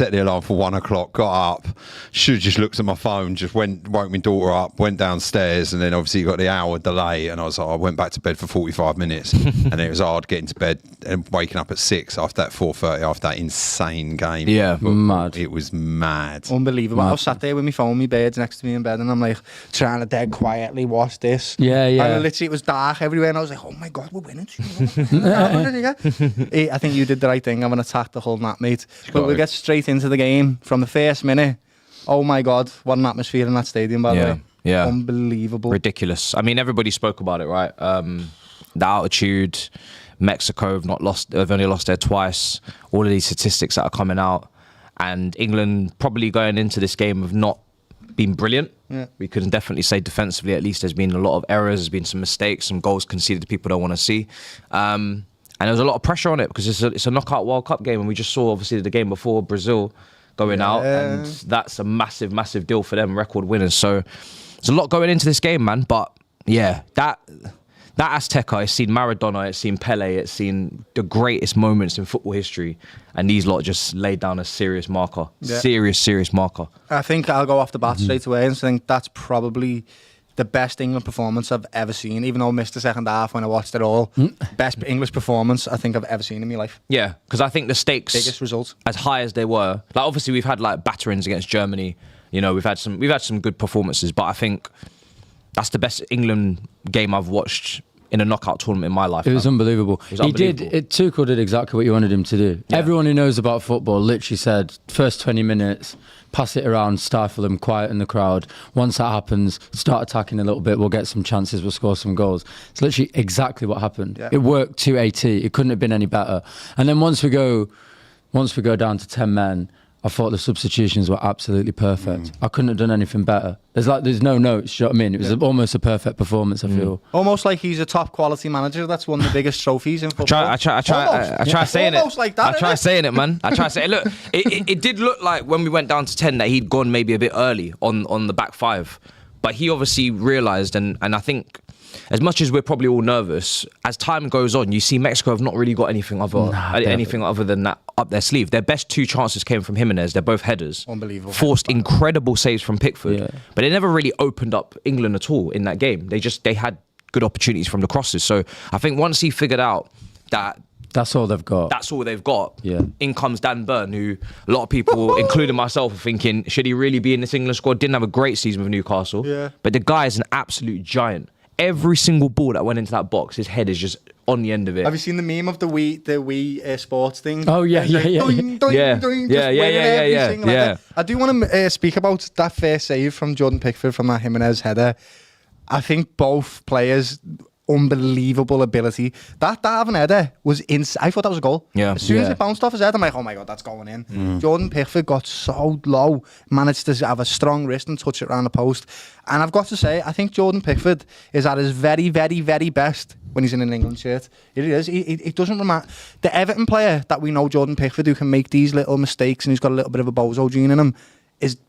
set the alarm for 1 o'clock, got up, should have just looked at my phone, just woke my daughter up, went downstairs, and then obviously you got the hour delay, and I went back to bed for 45 minutes, and it was hard getting to bed and waking up at 6 after that 4:30 after that insane game. Yeah, mad. It was mad. Unbelievable. Mad. I was sat there with my phone, my birds next to me in bed, and I'm like trying to dead quietly watch this. Yeah. And literally it was dark everywhere, and I was like, oh my God, we're winning. I think you did the right thing. I'm going to attack the whole nap, mate. But we'll get straight into the game from the first minute. Oh my God, what an atmosphere in that stadium, by the way. Yeah. Unbelievable. Ridiculous. I mean, everybody spoke about it, right? The altitude, Mexico have only lost there twice. All of these statistics that are coming out. And England probably going into this game have not been brilliant. Yeah. We can definitely say defensively, at least there's been a lot of errors, there's been some mistakes, some goals conceded people don't want to see. And there was a lot of pressure on it because it's a knockout World Cup game, and we just saw obviously the game before Brazil going out, and that's a massive, massive deal for them, record winners. So there's a lot going into this game, man. But yeah, that Azteca, it's seen Maradona, it's seen Pele, it's seen the greatest moments in football history, and these lot just laid down a serious marker. Serious marker. I think I'll go off the bat straight away and think that's probably the best England performance I've ever seen, even though I missed the second half when I watched it all. Best English performance I think I've ever seen in my life. Yeah, because I think the stakes, biggest result, as high as they were, like obviously we've had like batterings against Germany, you know, we've had some good performances, but I think that's the best England game I've watched in a knockout tournament in my life. It was unbelievable. Tuchel did exactly what you wanted him to do. Yeah. Everyone who knows about football literally said, first 20 minutes, pass it around, stifle them, quieten the crowd. Once that happens, start attacking a little bit, we'll get some chances, we'll score some goals. It's literally exactly what happened. Yeah. It worked to a T. It couldn't have been any better. And then once we go down to 10 men, I thought the substitutions were absolutely perfect. I couldn't have done anything better. There's no notes, you know what I mean? It was almost a perfect performance, I feel. Almost like he's a top quality manager that's won the biggest trophies in football. I try saying it. Almost like that, I try saying it, man. I try saying it. Look, it did look like when we went down to 10 that he'd gone maybe a bit early on the back five. But he obviously realised, and I think as much as we're probably all nervous, as time goes on, you see Mexico have not really got anything other than that up their sleeve. Their best two chances came from Jimenez. They're both headers. Unbelievable. Forced incredible saves from Pickford. But they never really opened up England at all in that game. They had good opportunities from the crosses. So I think once he figured out that that's all they've got. Yeah. In comes Dan Burn, who a lot of people, including myself, are thinking, should he really be in this England squad? Didn't have a great season with Newcastle. Yeah. But the guy is an absolute giant. Every single ball that went into that box, his head is just on the end of it. Have you seen the meme of the Wii Sports thing? Oh yeah. I do want to speak about that first save from Jordan Pickford from that Jimenez header. I think both players, unbelievable ability. That Darwin header was insane. I thought that was a goal. Yeah. As soon as it bounced off his head, I'm like, oh my God, that's going in. Jordan Pickford got so low, managed to have a strong wrist and touch it around the post. And I've got to say, I think Jordan Pickford is at his very, very, very best when he's in an England shirt. It is. It doesn't remind... The Everton player that we know, Jordan Pickford, who can make these little mistakes and he's got a little bit of a bozo gene in him,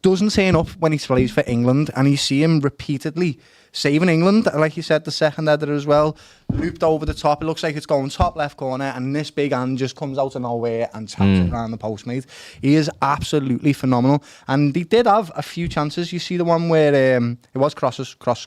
doesn't turn up when he plays for England, and you see him repeatedly saving England. Like you said, the second header as well, looped over the top. It looks like it's going top left corner, and this big hand just comes out of nowhere and taps it around the post, mate. He is absolutely phenomenal. And he did have a few chances. You see the one where it was cross. There's one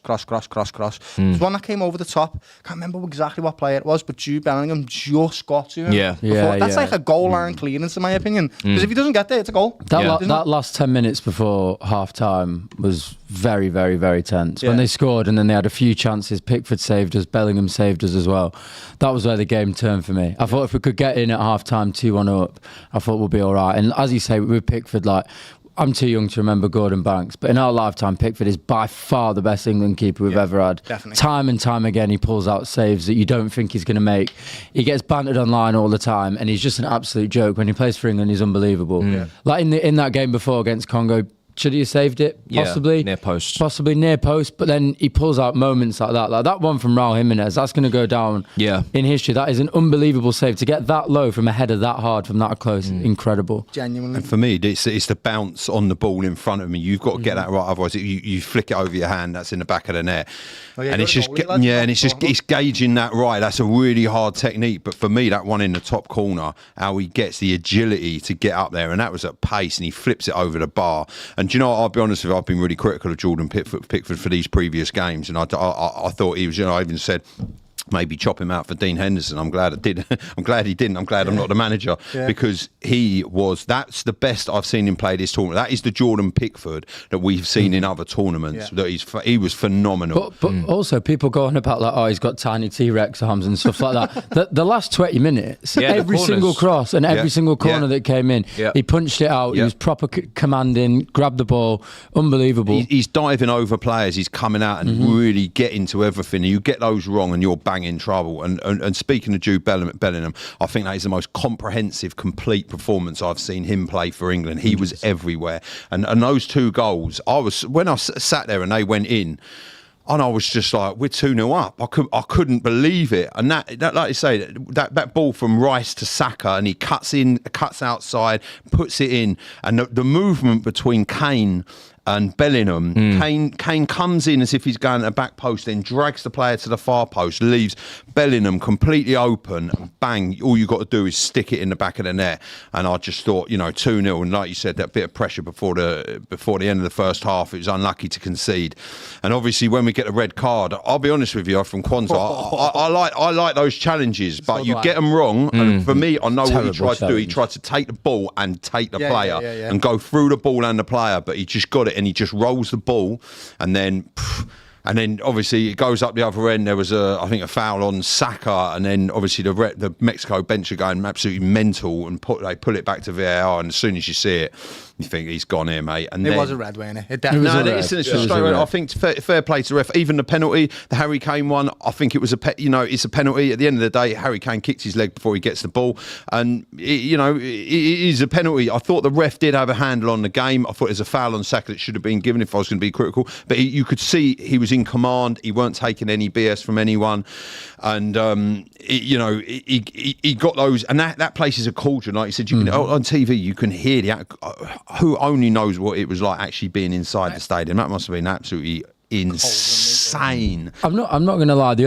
that came over the top. Can't remember exactly what player it was, but Jude Bellingham just got to him. That's like a goal line clearance, in my opinion. Because if he doesn't get there, it's a goal. That last 10 minutes before half-time was very, very, very tense. When they scored and then they had a few chances, Pickford saved us, Bellingham saved us as well. That was where the game turned for me. I thought if we could get in at half-time 2-1 up, I thought we'll be all right. And as you say, with Pickford, like, I'm too young to remember Gordon Banks, but in our lifetime, Pickford is by far the best England keeper we've ever had. Definitely. Time and time again, he pulls out saves that you don't think he's going to make. He gets bantered online all the time, and he's just an absolute joke. When he plays for England, he's unbelievable. Like in that game before against Congo, should he have saved it? Possibly. Near post. Possibly near post, but then he pulls out moments like that. Like that one from Raul Jimenez, that's going to go down in history. That is an unbelievable save. To get that low from a header that hard from that close, incredible. Genuinely. And for me, it's the bounce on the ball in front of me. You've got to get that right, otherwise you flick it over your hand. That's in the back of the net, and it's just it's gauging that right. That's a really hard technique. But for me, that one in the top corner, how he gets the agility to get up there, and that was at pace, and he flips it over the bar. And do you know what, I'll be honest with you, I've been really critical of Jordan Pickford for these previous games, and I thought he was, I even said maybe chop him out for Dean Henderson. I'm glad I did. I'm glad he didn't. I'm glad I'm not the manager because that's the best I've seen him play this tournament. That is the Jordan Pickford that we've seen in other tournaments. That he was phenomenal. But also people go on about like, he's got tiny T-Rex arms and stuff like that. The last 20 minutes, every single cross and every single corner that came in, he punched it out. He was proper commanding, grabbed the ball, unbelievable. He's diving over players. He's coming out and really getting to everything. And you get those wrong and you're bang in trouble. And speaking of Jude Bellingham, I think that is the most comprehensive, complete performance I've seen him play for England. He was everywhere. And those 2 goals, when I sat there and they went in, and I was just like, we're 2-0 up. I couldn't believe it. And that like you say, that ball from Rice to Saka, and he cuts outside, puts it in, and the movement between Kane and Bellingham, Kane comes in as if he's going to the back post, then drags the player to the far post, leaves Bellingham completely open, bang, all you got to do is stick it in the back of the net. And I just thought, 2-0, and like you said, that bit of pressure before the end of the first half, it was unlucky to concede. And obviously when we get a red card, I'll be honest with you, from Kwanzaa, I like those challenges, but you get them wrong, and for me, I know what he tried to do. He tried to take the ball and take the player and go through the ball and the player, but he just got it, and he just rolls the ball, and then obviously it goes up the other end. There was I think a foul on Saka, and then obviously the Mexico bench are going absolutely mental, and they pull it back to VAR, and as soon as you see it, you think he's gone here, mate. And it was a red, wasn't it? It definitely was a red. It's straight red. I think fair play to the ref. Even the penalty, the Harry Kane one, I think it was it's a penalty. At the end of the day, Harry Kane kicks his leg before he gets the ball, and it is a penalty. I thought the ref did have a handle on the game. I thought it was a foul on Saka that should have been given if I was going to be critical. But you could see he was in command. He weren't taking any BS from anyone, and he got those. And that place is a cauldron, like you said. You can, on TV, you can hear who only knows what it was like actually being inside the stadium. That must have been absolutely insane. I'm not going to lie. The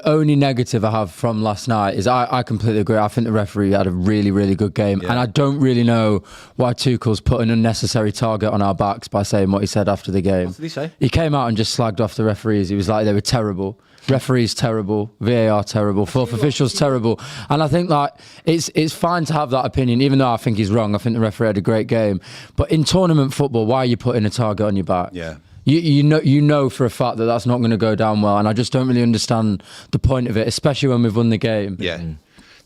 only negative I have from last night is I completely agree. I think the referee had a really, really good game, and I don't really know why Tuchel's put an unnecessary target on our backs by saying what he said after the game. What did he say? He came out and just slagged off the referees. He was like, they were terrible. Referees terrible, VAR terrible, fourth officials terrible. And I think like it's fine to have that opinion, even though I think he's wrong. I think the referee had a great game. But in tournament football, why are you putting a target on your back? Yeah. You know for a fact that that's not going to go down well, and I just don't really understand the point of it, especially when we've won the game. Yeah.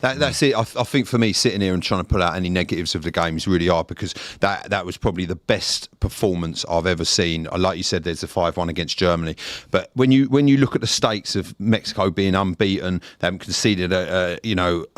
That's it. I think for me, sitting here and trying to pull out any negatives of the game is really hard, because that was probably the best performance I've ever seen. Like you said, there's a 5-1 against Germany, but when you look at the stakes of Mexico being unbeaten, they haven't conceded a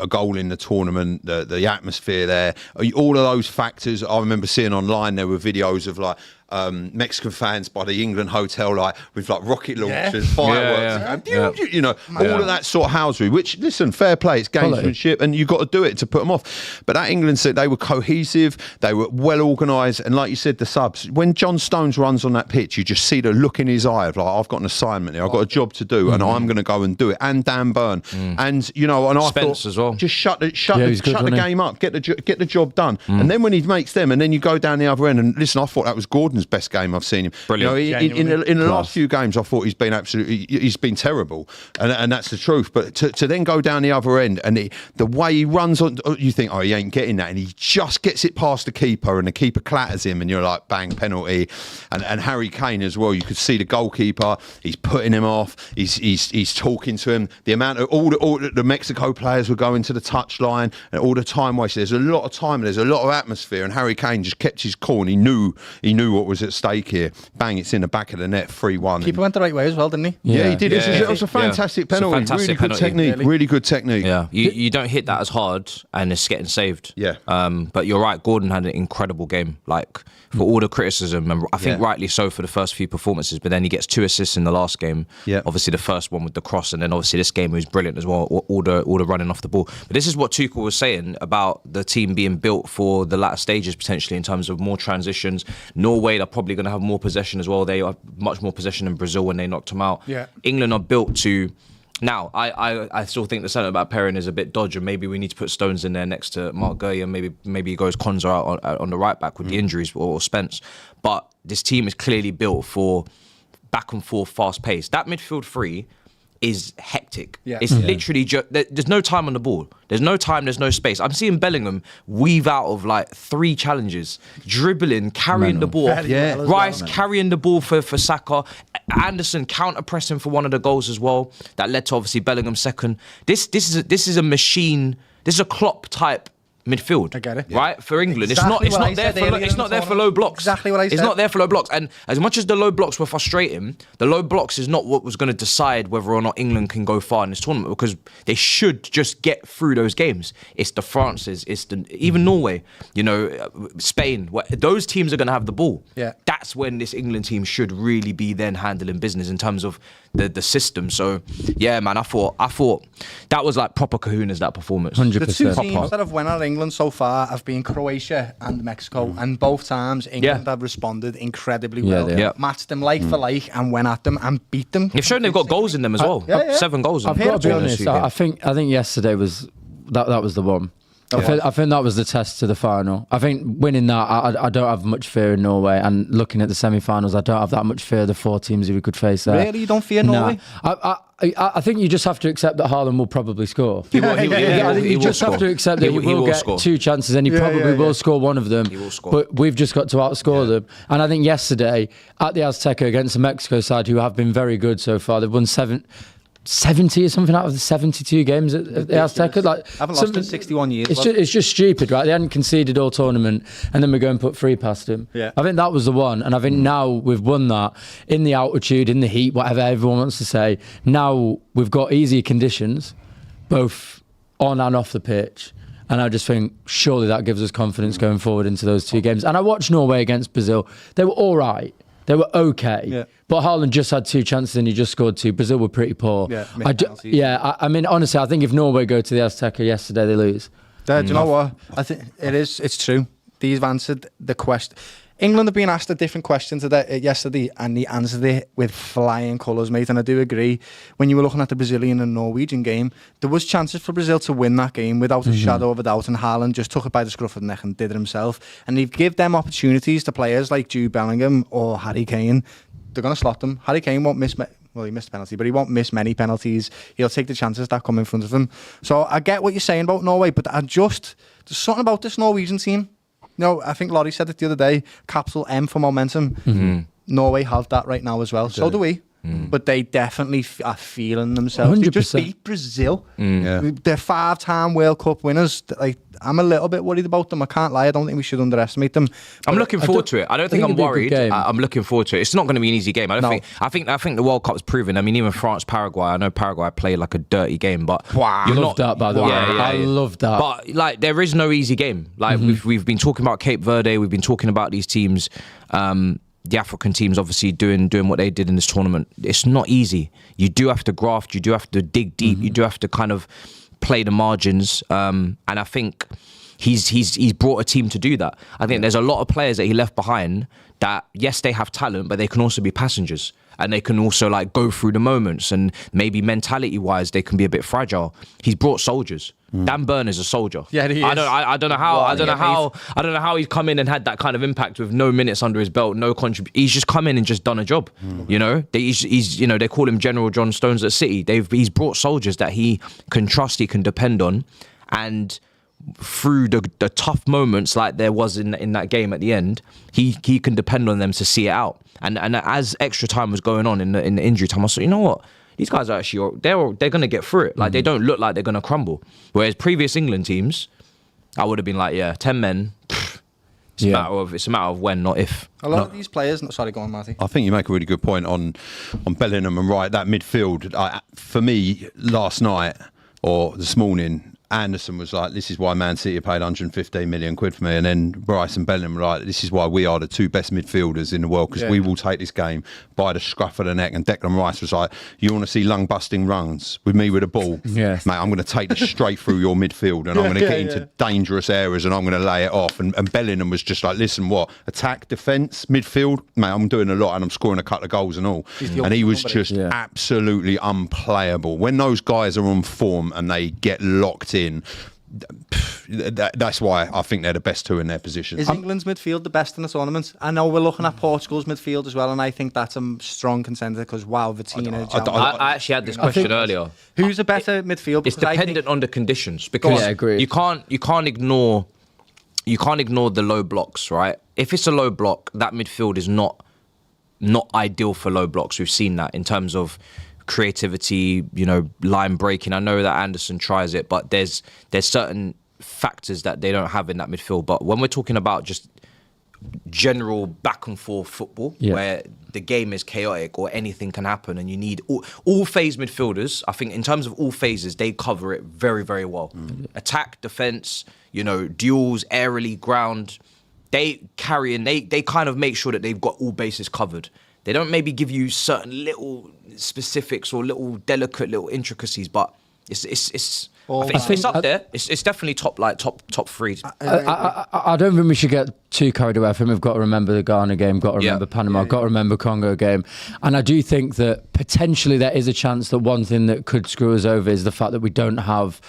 goal in the tournament, the atmosphere there, all of those factors. I remember seeing online there were videos of like Mexican fans by the England hotel, like with like rocket launchers, fireworks, all of that sort of housery. Which, listen, fair play, it's gamesmanship, and you got to do it to put them off. But that England said they were cohesive, they were well organised, and like you said, the subs. When John Stones runs on that pitch, you just see the look in his eye of like, I've got an assignment here, I've got a job to do, and I'm going to go and do it. And Dan Burn, and and I Spence thought as well. Just shut the game up, get the job done, and then when he makes them, and then you go down the other end, and listen, I thought that was Gordon's best game I've seen him. Brilliant. In the last few games, I thought he's been terrible, and that's the truth. But to then go down the other end, and the way he runs on, you think, he ain't getting that, and he just gets it past the keeper, and the keeper clatters him, and you're like, bang, penalty. And Harry Kane as well. You could see the goalkeeper. He's putting him off. He's talking to him. The amount of all the Mexico players were going to the touchline, and all the time wasted. There's a lot of time. There's a lot of atmosphere, and Harry Kane just kept his cool, and he knew what what was at stake here. Bang, it's in the back of the net, 3-1. Keeper went the right way as well, didn't he? Yeah, he did. Yeah. It was a fantastic penalty. fantastic Really penalty. good technique. Really good technique. Yeah, you don't hit that as hard, and it's getting saved. Yeah. But you're right. Gordon had an incredible game. Like, for all the criticism, and I think rightly so for the first few performances. But then he gets 2 assists in the last game. Yeah. Obviously the first one with the cross, and then obviously this game was brilliant as well. All the running off the ball. But this is what Tuchel was saying about the team being built for the latter stages potentially in terms of more transitions. Norway are probably going to have more possession as well. They have much more possession than Brazil when they knocked them out. Yeah. England are built to. Now, I still think the sentiment about pairing is a bit dodgy. Maybe we need to put Stones in there next to Mark Gurley, and maybe he goes Konza out on the right back with the injuries, or Spence. But this team is clearly built for back and forth, fast pace. That midfield three is hectic. Yeah. It's literally there's no time on the ball. There's no time, there's no space. I'm seeing Bellingham weave out of like 3 challenges, dribbling, carrying the ball. Yeah. Rice carrying the ball for Saka. Anderson counter-pressing for one of the goals as well. That led to obviously Bellingham's second. This is a machine. This is a Klopp type midfield. I get it. Right? For England. Exactly It's what I not there said for earlier it's in not the there for tournament. low blocks. Exactly what I said. It's not there for low blocks. And as much as the low blocks were frustrating, the low blocks is not what was going to decide whether or not England can go far in this tournament, because they should just get through those games. It's the Frances, even Norway, Spain. Those teams are going to have the ball. Yeah. That's when this England team should really be then handling business in terms of the system. So yeah, man, I thought that was like proper kahunas, that performance. 100%. The 2 teams that have won at England so far have been Croatia and Mexico, and both times England have responded incredibly well. they have. Matched them like for like and went at them and beat them. They've shown they've got goals in them as well. Yeah. 7 goals in I've them. got to be Between those honest. two games. I think yesterday was that was the one. I think that was the test to the final. I think winning that, I don't have much fear in Norway. And looking at the semi-finals, I don't have that much fear of the 4 teams who we could face there. Really? You don't fear Norway? I think you just have to accept that Haaland will probably score. He will I think you just have to accept that he will get score. 2 chances, and he probably will score one of them. He will score. But we've just got to outscore them. And I think yesterday at the Azteca against the Mexico side, who have been very good so far, they've won 70 or something out of the 72 games at the Azteca. Like, haven't lost in 61 years. It's just stupid, right? They hadn't conceded all tournament, and then we go and put 3 past them. Yeah. I think that was the one, and I think now we've won that in the altitude, in the heat, whatever everyone wants to say. Now we've got easier conditions, both on and off the pitch. And I just think surely that gives us confidence going forward into those 2 games. And I watched Norway against Brazil. They were all right. They were okay. Yeah. But Haaland just had 2 chances and he just scored 2. Brazil were pretty poor. Yeah, I mean, honestly, I think if Norway go to the Azteca yesterday, they lose. Do you know what? I think it's true. These have answered the question. England have been asked a different question yesterday, and they answered it with flying colours, mate. And I do agree. When you were looking at the Brazilian and Norwegian game, there was chances for Brazil to win that game without a shadow of a doubt, and Haaland just took it by the scruff of the neck and did it himself. And they've give them opportunities to players like Jude Bellingham or Harry Kane. They're going to slot them. Harry Kane won't miss... Well, he missed a penalty, but he won't miss many penalties. He'll take the chances that come in front of him. So I get what you're saying about Norway, but there's something about this Norwegian team. I think Laurie said it the other day, capital M for momentum. Mm-hmm. Norway have that right now as well. So do we. But they definitely are feeling themselves. 100%. They just beat Brazil. They're 5-time World Cup winners. Like, I'm a little bit worried about them. I can't lie. I don't think we should underestimate them. I'm looking forward to it. I don't think I'm worried. I'm looking forward to it. It's not going to be an easy game. I think the World Cup's proven. I mean, even France, Paraguay. I know Paraguay played like a dirty game, but I love that, by the way. I love that. But like, there is no easy game. Like we've been talking about Cape Verde. We've been talking about these teams. The African teams obviously doing what they did in this tournament. It's not easy. You do have to graft. You do have to dig deep. You do have to kind of play the margins. And I think he's brought a team to do that. I think there's a lot of players that he left behind that, yes, they have talent, but they can also be passengers. And they can also like go through the moments, and maybe mentality-wise they can be a bit fragile. He's brought soldiers. Dan Burn is a soldier. Yeah, he is. I don't know how he's come in and had that kind of impact with no minutes under his belt, no contribution. He's just come in and just done a job. They call him General John Stones at City. He's brought soldiers that he can trust, he can depend on, and through the tough moments like there was in that game at the end, he can depend on them to see it out. And as extra time was going on in the injury time, I thought, you know what? These guys are actually, they're going to get through it. Like, they don't look like they're going to crumble. Whereas previous England teams, I would have been like, 10 men, It's a matter of when, not if. A lot of these players. Sorry, go on, Matty. I think you make a really good point on Bellingham and Wright. That midfield, for me, last night or this morning, Anderson was like, this is why Man City paid 115 million quid for me. And then Bryce and Bellingham were like, this is why we are the two best midfielders in the world, because we will take this game by the scruff of the neck. And Declan Rice was like, you want to see lung-busting runs with me with a ball? Yes. Mate, I'm going to take this straight through your midfield and I'm going to get into dangerous areas and I'm going to lay it off. And Bellingham was just like, listen, what? Attack, defence, midfield? Mate, I'm doing a lot and I'm scoring a couple of goals and all. And he was just absolutely unplayable. When those guys are on form and they get locked in, that's why I think they're the best two in their position. Is England's midfield the best in the tournament? I know we're looking at Portugal's midfield as well, and I think that's a strong contender because Vitinha. I actually had this question earlier. Who's a better midfield? It's dependent on the conditions, because I agree. you can't ignore the low blocks, right? If it's a low block, that midfield is not ideal for low blocks. We've seen that in terms of creativity, line breaking. I know that Anderson tries it, but there's certain factors that they don't have in that midfield. But when we're talking about just general back and forth football, where the game is chaotic or anything can happen, and you need all phase midfielders, I think in terms of all phases, they cover it very, very well. Attack, defense, duels, aerially, ground. They carry and they kind of make sure that they've got all bases covered. They don't maybe give you certain little specifics or little delicate little intricacies, but it's up there. It's definitely top three. I don't think we should get too carried away. I think we've got to remember the Ghana game, got to remember Panama, got to remember Congo game. And I do think that potentially there is a chance that one thing that could screw us over is the fact that we don't have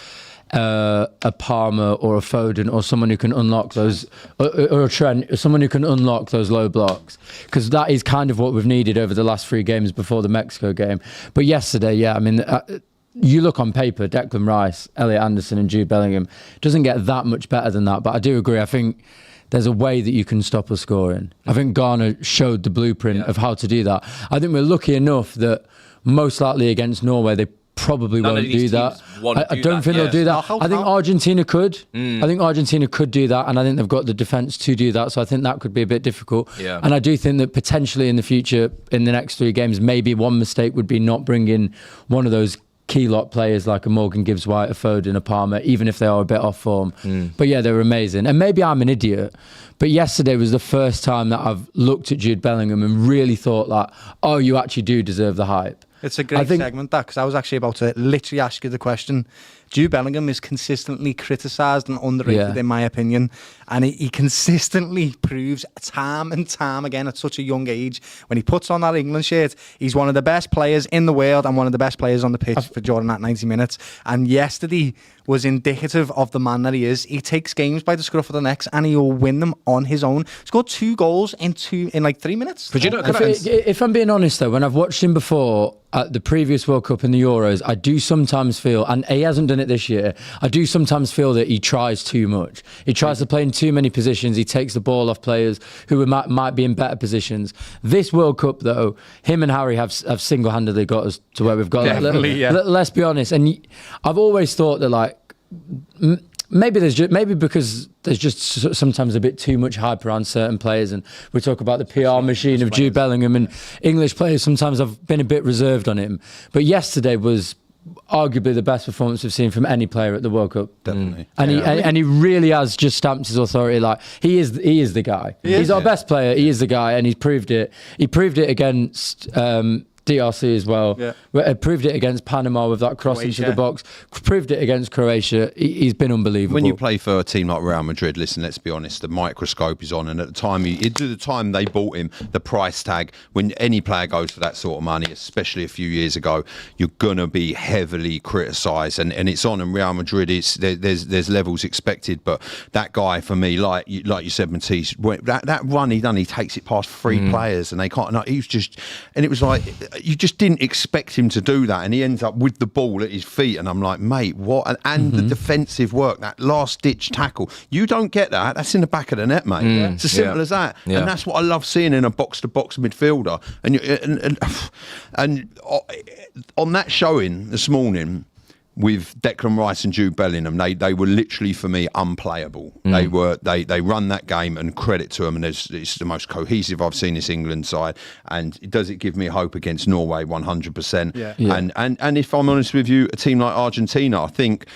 a Palmer or a Foden or someone who can unlock those, or a Trent, someone who can unlock those low blocks, because that is kind of what we've needed over the last 3 games before the Mexico game. But yesterday, you look on paper, Declan Rice, Elliot Anderson and Jude Bellingham doesn't get that much better than that. But I do agree. I think there's a way that you can stop us scoring. I think Ghana showed the blueprint of how to do that. I think we're lucky enough that most likely against Norway, they probably won't do that. I don't think they'll do that. I think Argentina could. I think Argentina could do that, and I think they've got the defence to do that. So I think that could be a bit difficult. Yeah. And I do think that potentially in the future, in the next 3 games, maybe one mistake would be not bringing one of those key lot players like a Morgan Gibbs-White, a Foden, a Palmer, even if they are a bit off form. But yeah, they're amazing. And maybe I'm an idiot, but yesterday was the first time that I've looked at Jude Bellingham and really thought like, oh, you actually do deserve the hype. It's a great segment, that, because I was actually about to literally ask you the question. Jude Bellingham is consistently criticised and underrated, in my opinion, and he consistently proves time and time again at such a young age, when he puts on that England shirt, he's one of the best players in the world and one of the best players on the pitch for during that 90 minutes. And yesterday was indicative of the man that he is. He takes games by the scruff of the necks and he'll win them on his own. Scored 2 goals in like 3 minutes. But if I'm being honest though, when I've watched him before at the previous World Cup and the Euros, I do sometimes feel, and he hasn't done it this year, I do sometimes feel that he tries too much. He tries to play in too many positions. He takes the ball off players who might be in better positions. This World Cup though, him and Harry have single-handedly got us to where we've got. Let's be honest. And I've always thought that like, maybe because there's just sometimes a bit too much hype around certain players, and we talk about the PR machine of Jude Bellingham, and English players sometimes I've been a bit reserved on him. But yesterday was arguably the best performance we've seen from any player at the World Cup. Definitely. And he really has just stamped his authority. Like he is the guy. He's our best player. He is the guy, and he's proved it. He proved it against DRC as well. Proved it against Panama with that cross into the box. Proved it against Croatia. He's been unbelievable. When you play for a team like Real Madrid, listen, let's be honest, the microscope is on, and at the time they bought him, the price tag, when any player goes for that sort of money, especially a few years ago, you're gonna be heavily criticised, and it's on. And Real Madrid, there's levels expected, but that guy for me, like you said, Matisse, that run he done, he takes it past 3 players, and they can't. No, he was just, and it was like, you just didn't expect him to do that, and he ends up with the ball at his feet, and I'm like, mate, what? And the defensive work, that last ditch tackle, you don't get that. That's in the back of the net, mate. It's as simple as that. And that's what I love seeing in a box to box midfielder. And on that showing this morning, with Declan Rice and Jude Bellingham, they were literally for me unplayable. They run that game, and credit to them. And it's the most cohesive I've seen this England side. And does it give me hope against Norway? 100%. Yeah. And if I'm honest with you, a team like Argentina, I think.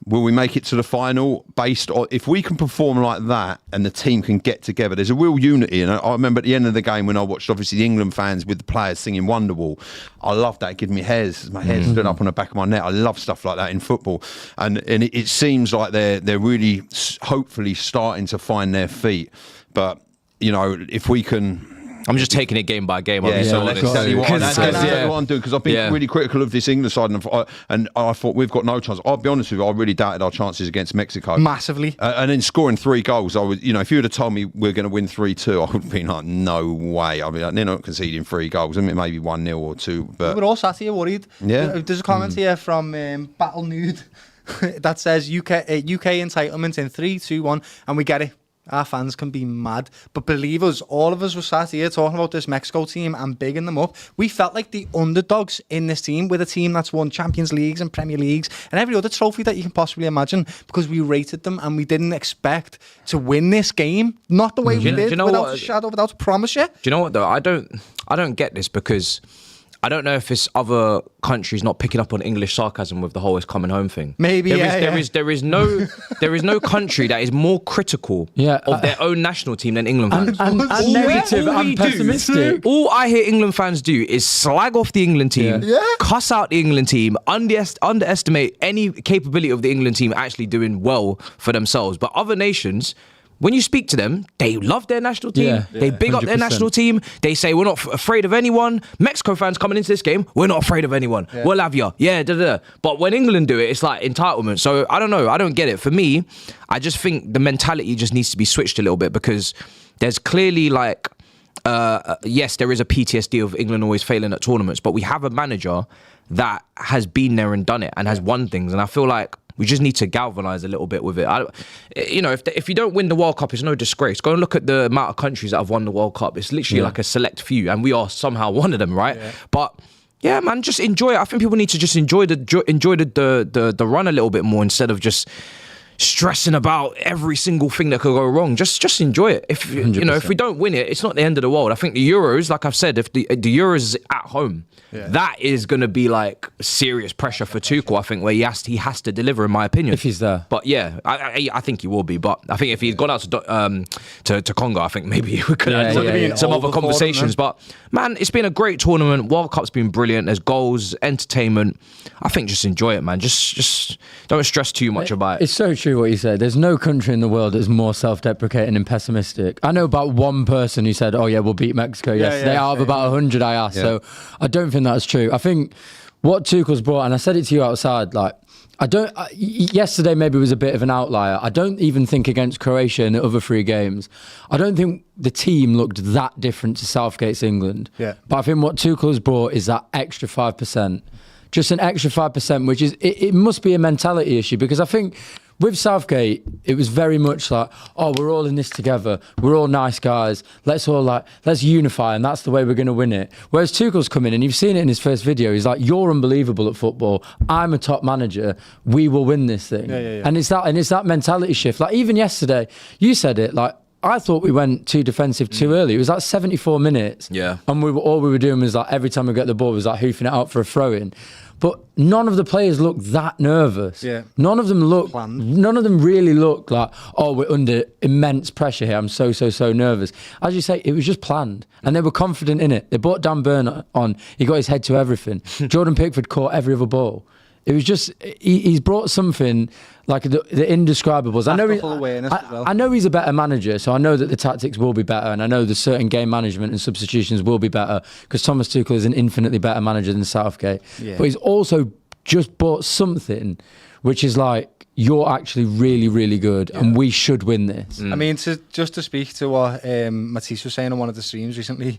Will we make it to the final based on if we can perform like that and the team can get together? There's a real unity, and I remember at the end of the game when I watched obviously the England fans with the players singing Wonderwall. I love that. It gave me hairs. My hair stood up on the back of my neck. I love stuff like that in football, and it seems like they're really hopefully starting to find their feet. But you know, if we can. I'm just taking it game by game. That's exactly what I'm doing, because I've been really critical of this England side, and I thought we've got no chance. I'll be honest with you, I really doubted our chances against Mexico massively. And then scoring 3 goals, I was, if you would have told me we're going to win 3-2, I would have been like, no way. I'd be like, they're not conceding 3 goals. I mean, maybe 1-0 or 2. But we're all sat here worried. Yeah. There's a comment here from Battle Nude that says UK entitlement in 3, 2, 1, and we get it. Our fans can be mad, but believe us, all of us were sat here talking about this Mexico team and bigging them up. We felt like the underdogs in this team, with a team that's won Champions Leagues and Premier Leagues and every other trophy that you can possibly imagine, because we rated them and we didn't expect to win this game. Not the way we did, without a shadow, without a promise yet. Do you know what though? I don't get this, because I don't know if it's other countries not picking up on English sarcasm with the whole "it's coming home" thing. Maybe there is no country that is more critical of their own national team than England fans. And negative and pessimistic. All I hear England fans do is slag off the England team, cuss out the England team, underestimate any capability of the England team actually doing well for themselves. But other nations, when you speak to them, they love their national team. They big up their national team. They say, we're not afraid of anyone. Mexico fans coming into this game, we're not afraid of anyone. We'll have you. But when England do it, it's like entitlement. So I don't know. I don't get it. For me, I just think the mentality just needs to be switched a little bit, because there's clearly like, yes, there is a PTSD of England always failing at tournaments, but we have a manager that has been there and done it and has won things. And I feel like we just need to galvanise a little bit with it. If you don't win the World Cup, it's no disgrace. Go and look at the amount of countries that have won the World Cup. It's literally like a select few, and we are somehow one of them, right? Yeah. But yeah, man, just enjoy it. I think people need to just enjoy the run a little bit more, instead of just stressing about every single thing that could go wrong. Just enjoy it. If if we don't win it, it's not the end of the world. I think the Euros, like I've said, if the Euros is at home, that is going to be like serious pressure for Tuchel. I think where he has to deliver, in my opinion, if he's there. But yeah, I think he will be. But I think if he's gone out to Congo, I think maybe we could have some other conversations. But man, it's been a great tournament. World Cup's been brilliant. There's goals, entertainment. I think just enjoy it, man. Just don't stress too much about it. It's so true what you said. There's no country in the world that's more self-deprecating and pessimistic. I know about one person who said, "Oh yeah, we'll beat Mexico yesterday." Out of about 100 I asked. So I don't think that's true. I think what Tuchel's brought, and I said it to you outside, like, yesterday maybe was a bit of an outlier. I don't even think against Croatia in the other 3 games, I don't think the team looked that different to Southgate's England. Yeah. But I think what Tuchel's brought is that extra 5%. Just an extra 5%, which is, it must be a mentality issue, because I think with Southgate, it was very much like, oh, we're all in this together. We're all nice guys. Let's unify, and that's the way we're going to win it. Whereas Tuchel's come in, and you've seen it in his first video. He's like, you're unbelievable at football. I'm a top manager. We will win this thing. And it's that mentality shift. Like even yesterday, you said it, like, I thought we went too defensive too early. It was like 74 minutes. Yeah. And all we were doing was like, every time we got the ball, was like hoofing it out for a throw-in. But none of the players looked that nervous. Yeah. None of them really looked like, oh, we're under immense pressure here. I'm so nervous. As you say, it was just planned. And they were confident in it. They brought Dan Burn on. He got his head to everything. Jordan Pickford caught every other ball. It was just, he's brought something like the indescribables. I know he's a better manager, so I know that the tactics will be better, and I know the certain game management and substitutions will be better, because Thomas Tuchel is an infinitely better manager than Southgate. Yeah. But he's also just brought something which is like, you're actually really, really good, and we should win this. I mean, just to speak to what Matisse was saying on one of the streams recently,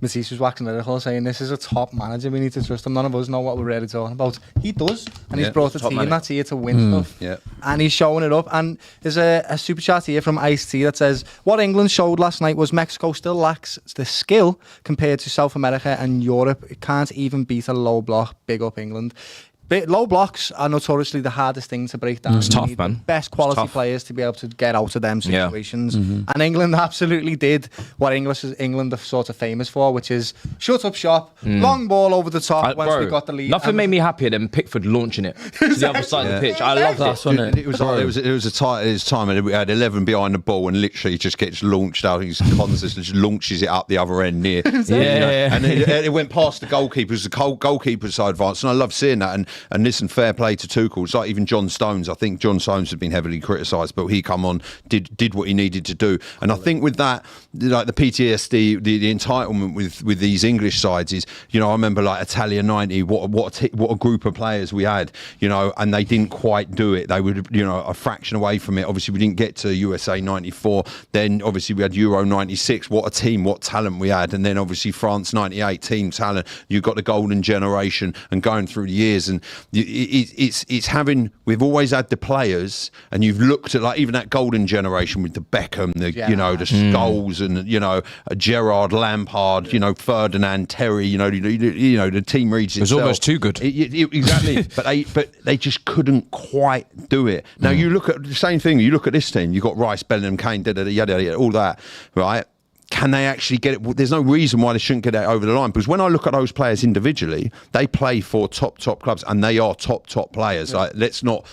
Matisse was waxing lyrical saying this is a top manager, we need to trust him. None of us know what we're really talking about. He does, and he's brought a team that's here to win stuff. Yeah. And he's showing it up. And there's a super chat here from Ice-T that says, what England showed last night was Mexico still lacks the skill compared to South America and Europe. It can't even beat a low block. Big up England. Low blocks are notoriously the hardest thing to break down. It's You tough, need man. the best quality tough. players to be able to get out of them Yeah. situations. And England absolutely did what England are sort of famous for, which is shut up shop, long ball over the top once we got the lead. Nothing made me happier than Pickford launching it to the other side of the pitch. I love that. That's on it. It was a tight time, and we had 11 behind the ball, and literally just gets launched out. He's constantly just launches it up the other end near. Yeah. And it went past the goalkeepers. The goalkeeper side advanced, and I love seeing that. And listen, fair play to Tuchel. It's like even John Stones. I think John Stones has been heavily criticised, but he come on, did what he needed to do. And I think with that, like the PTSD, the entitlement with these English sides is, you know, I remember like Italia '90. What a group of players we had, you know, and they didn't quite do it. They would, you know, a fraction away from it. Obviously, we didn't get to USA '94. Then obviously we had Euro '96. What a team, what talent we had. And then obviously France '98, team talent. You've got the golden generation, and going through the years, and it's having. We've always had the players, and you've looked at like even that golden generation with the Beckham, you know, the Scholes, and you know Gerrard, Lampard, you know Ferdinand, Terry. You know the team reads itself. It was almost too good. Exactly, but they just couldn't quite do it. Now you look at the same thing. You look at this team. You got Rice, Bellingham, Kane, yada, all that, right? Can they actually get it? There's no reason why they shouldn't get it over the line, because when I look at those players individually, they play for top clubs, and they are top players. Like let's not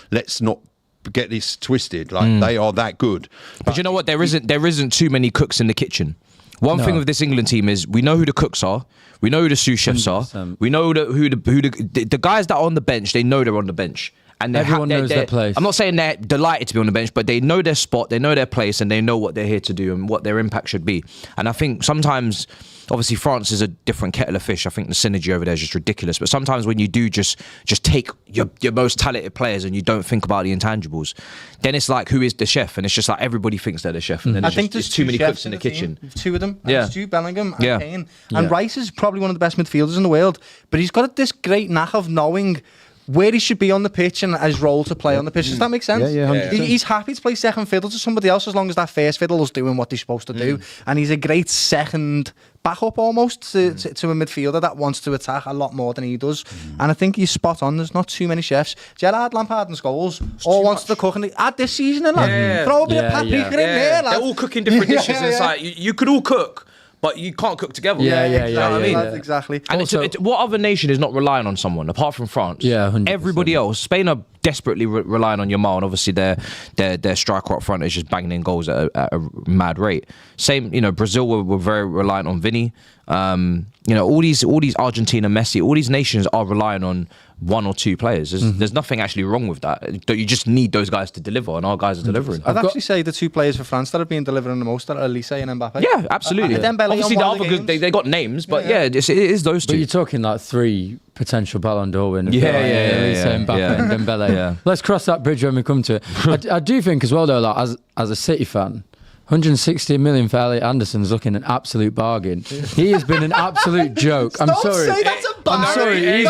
get this twisted. Like they are that good. But you know what? There isn't too many cooks in the kitchen. One thing with this England team is we know who the cooks are. We know who the sous chefs 100%. Are. We know who the guys that are on the bench. They know they're on the bench. And everyone knows their place. I'm not saying they're delighted to be on the bench, but they know their spot, they know their place, and they know what they're here to do and what their impact should be. And I think sometimes, obviously, France is a different kettle of fish. I think the synergy over there is just ridiculous. But sometimes when you do just take your most talented players and you don't think about the intangibles, then it's like, who is the chef? And it's just like everybody thinks they're the chef. And then I think there's too many cooks chefs in the kitchen. Two of them. Yeah. Stu, Bellingham, and Yeah. Kane. And Rice is probably one of the best midfielders in the world. But he's got this great knack of knowing where he should be on the pitch and his role to play on the pitch. Does that make sense? Yeah, 100%. He's happy to play second fiddle to somebody else as long as that first fiddle is doing what they're supposed to do. And he's a great second backup almost to a midfielder that wants to attack a lot more than he does. And I think he's spot on. There's not too many chefs. Gerrard, Lampard and Scholes all wants to cook. And add this season in, lad. Throw a bit of paprika in there, lad. They're all cooking different dishes. And it's like, you could all cook, but you can't cook together. Exactly. And Also, what other nation is not relying on someone apart from France? Yeah, 100%. Everybody else. Spain are desperately relying on Yamal, and obviously their striker up front is just banging in goals at a mad rate. Same, you know, Brazil were very reliant on Vinny. You know, all these Argentina, Messi, all these nations are relying on one or two players. There's nothing actually wrong with that. You just need those guys to deliver, and our guys are delivering. I'd actually say the two players for France that have been delivering the most are Elise and Mbappe. Yeah, absolutely. Obviously, the other good, they got names, but it is those two. But you're talking like 3 potential Ballon d'Or winners. Yeah. Mbappe and Dembele. Yeah. Let's cross that bridge when we come to it. I do think as well, though, like as a City fan, 160 million for Elliot Anderson's looking an absolute bargain. He has been an absolute joke. I'm sorry. Say that's a bargain. I'm sorry. He's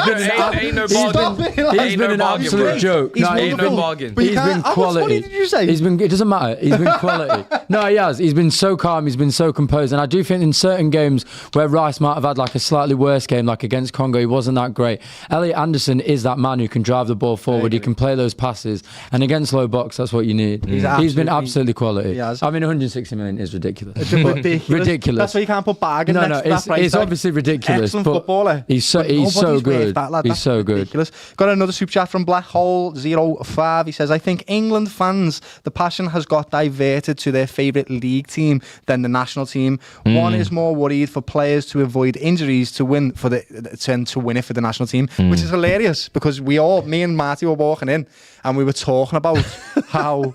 been an absolute joke. He's wonderful. bargain. But you He's can't- been how much quality. money did you say? It doesn't matter. He's been quality. No, he has. He's been so calm. He's been so composed. And I do think in certain games where Rice might have had like a slightly worse game, like against Congo, he wasn't that great. Elliot Anderson is that man who can drive the ball forward. He can play those passes. And against low box, that's what you need. He's been absolutely quality. He has. I mean, 160 million is ridiculous. Ridiculous. That's why you can't put bargain No, next to that price it's tag. obviously ridiculous. Excellent but footballer. He's so Nobody's good. worth that, lad. He's That's so good. ridiculous. Got another super chat from Black Hole 05. He says, I think England fans, the passion has got diverted to their favourite league team than the national team. One is more worried for players to avoid injuries to win it for the national team, which is hilarious because me and Marty were walking in and we were talking about how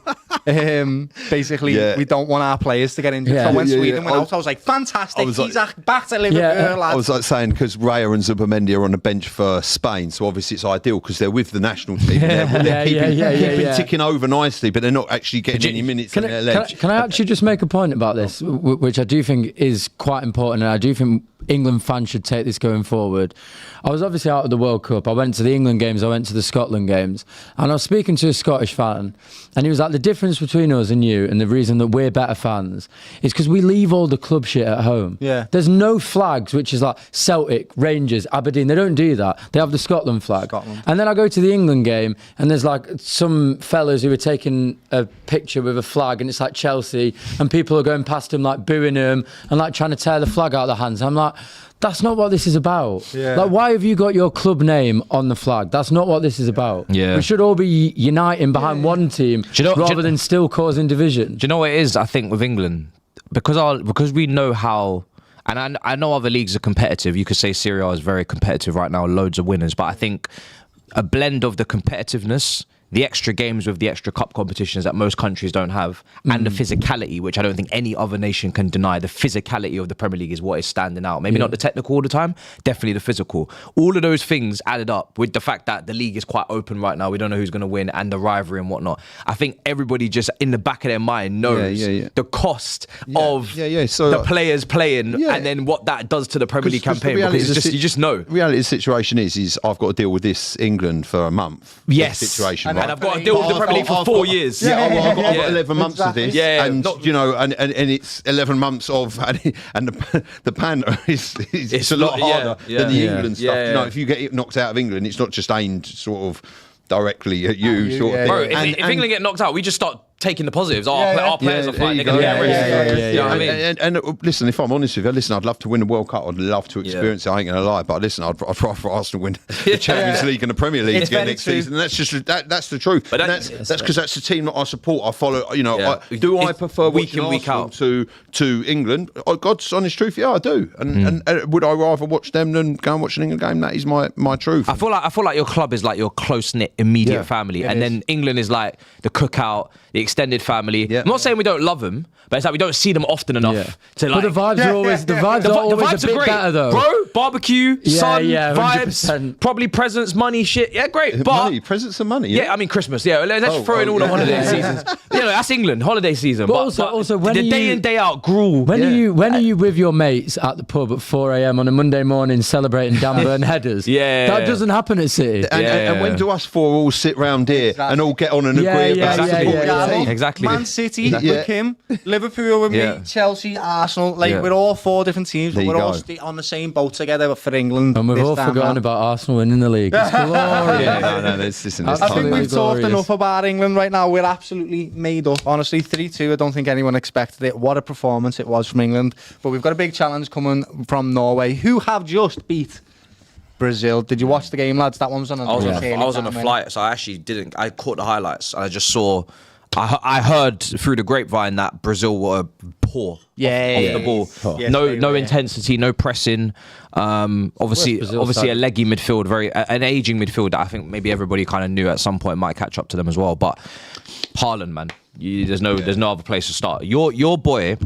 basically we don't want our players to get injured. So when Sweden went out, I was like, fantastic. He's back to Liverpool, lads. I was like saying, because Raya and Zubamendi are on the bench for Spain, so obviously it's ideal because they're with the national team. They're keeping ticking over nicely, but they're not actually getting any minutes in their legs. Can I actually just make a point about this, which I do think is quite important, and I do think England fans should take this going forward. I was obviously out of the World Cup. I went to the England games, I went to the Scotland games, and I was speaking to a Scottish fan, and he was like, the difference difference between us and you, and the reason that we're better fans, is because we leave all the club shit at home. Yeah. There's no flags, which is like Celtic, Rangers, Aberdeen. They don't do that. They have the Scotland flag. Scotland. And then I go to the England game, and there's like some fellas who are taking a picture with a flag, and it's like Chelsea, and people are going past them like booing them and like trying to tear the flag out of their hands. I'm like, that's not what this is about. Yeah. Like, why have you got your club name on the flag? That's not what this is about. Yeah. We should all be uniting behind one team rather than still causing division. Do you know what it is? I think with England, because we know how, and I know other leagues are competitive. You could say Serie A is very competitive right now, loads of winners. But I think a blend of the competitiveness, the extra games with the extra cup competitions that most countries don't have, and the physicality, which I don't think any other nation can deny. The physicality of the Premier League is what is standing out. Maybe not the technical all the time, definitely the physical. All of those things added up with the fact that the league is quite open right now. We don't know who's going to win, and the rivalry and whatnot. I think everybody just in the back of their mind knows the cost of the players playing and then what that does to the Premier League campaign. Because you just know. The reality of the situation is I've got to deal with this England for a month. Yes. Situation, And I've got to deal with the Premier League for 4 years. I've got 11 months of this. And it's 11 months of, and the banter it's a lot harder than the England stuff. You know, if you get knocked out of England, it's not just aimed sort of directly at you. Sort of Bro, if England get knocked out, we just start taking the positives. Our players are fine. They're going to get risk. You know what I mean? And listen, if I'm honest with you, I'd love to win the World Cup. I'd love to experience it. I ain't going to lie. But listen, I'd rather Arsenal win the Champions League and the Premier League again next season. And that's just that's the truth. But that's because that's the team that I support. I follow. You know, I prefer week in, week Arsenal out to England? God's honest truth, yeah, I do. And would I rather watch them than go and watch an England game? That is my truth. I feel like your club is like your close knit, immediate family, and then England is like the cookout, the extended family. I'm not saying we don't love them, but it's like we don't see them often enough to like. But the vibes are always the vibes are always a bit better though, bro. Barbecue, sun, 100%. vibes, probably presents, money, shit. Yeah, great. But money, presents and money. Yeah, I mean Christmas. Yeah, let's throw in all the holiday seasons. You know, that's England holiday season. But also when the day in day out gruel. When are you with your mates at the pub at 4 a.m. on a Monday morning celebrating Dan Burn headers? That doesn't happen at City. And when do us four all sit round here and all get on and agree about exactly. Man City with him, Liverpool with me, Chelsea, Arsenal. Like we're all four different teams, but we're all on the same boat together for England. And we've all forgotten about Arsenal winning the league. It's glorious. I think we've talked enough about England right now. We're absolutely made up. Honestly, 3-2. I don't think anyone expected it. What a performance it was from England. But we've got a big challenge coming from Norway, who have just beat Brazil. Did you watch the game, lads? That one was on. I was on a flight, so I actually didn't. I caught the highlights. And I just saw. I heard through the grapevine that Brazil were poor off the ball. No intensity, no pressing. Obviously a leggy midfield, an aging midfield that I think maybe everybody kind of knew at some point might catch up to them as well. But Haaland, man, there's no other place to start. Your boy.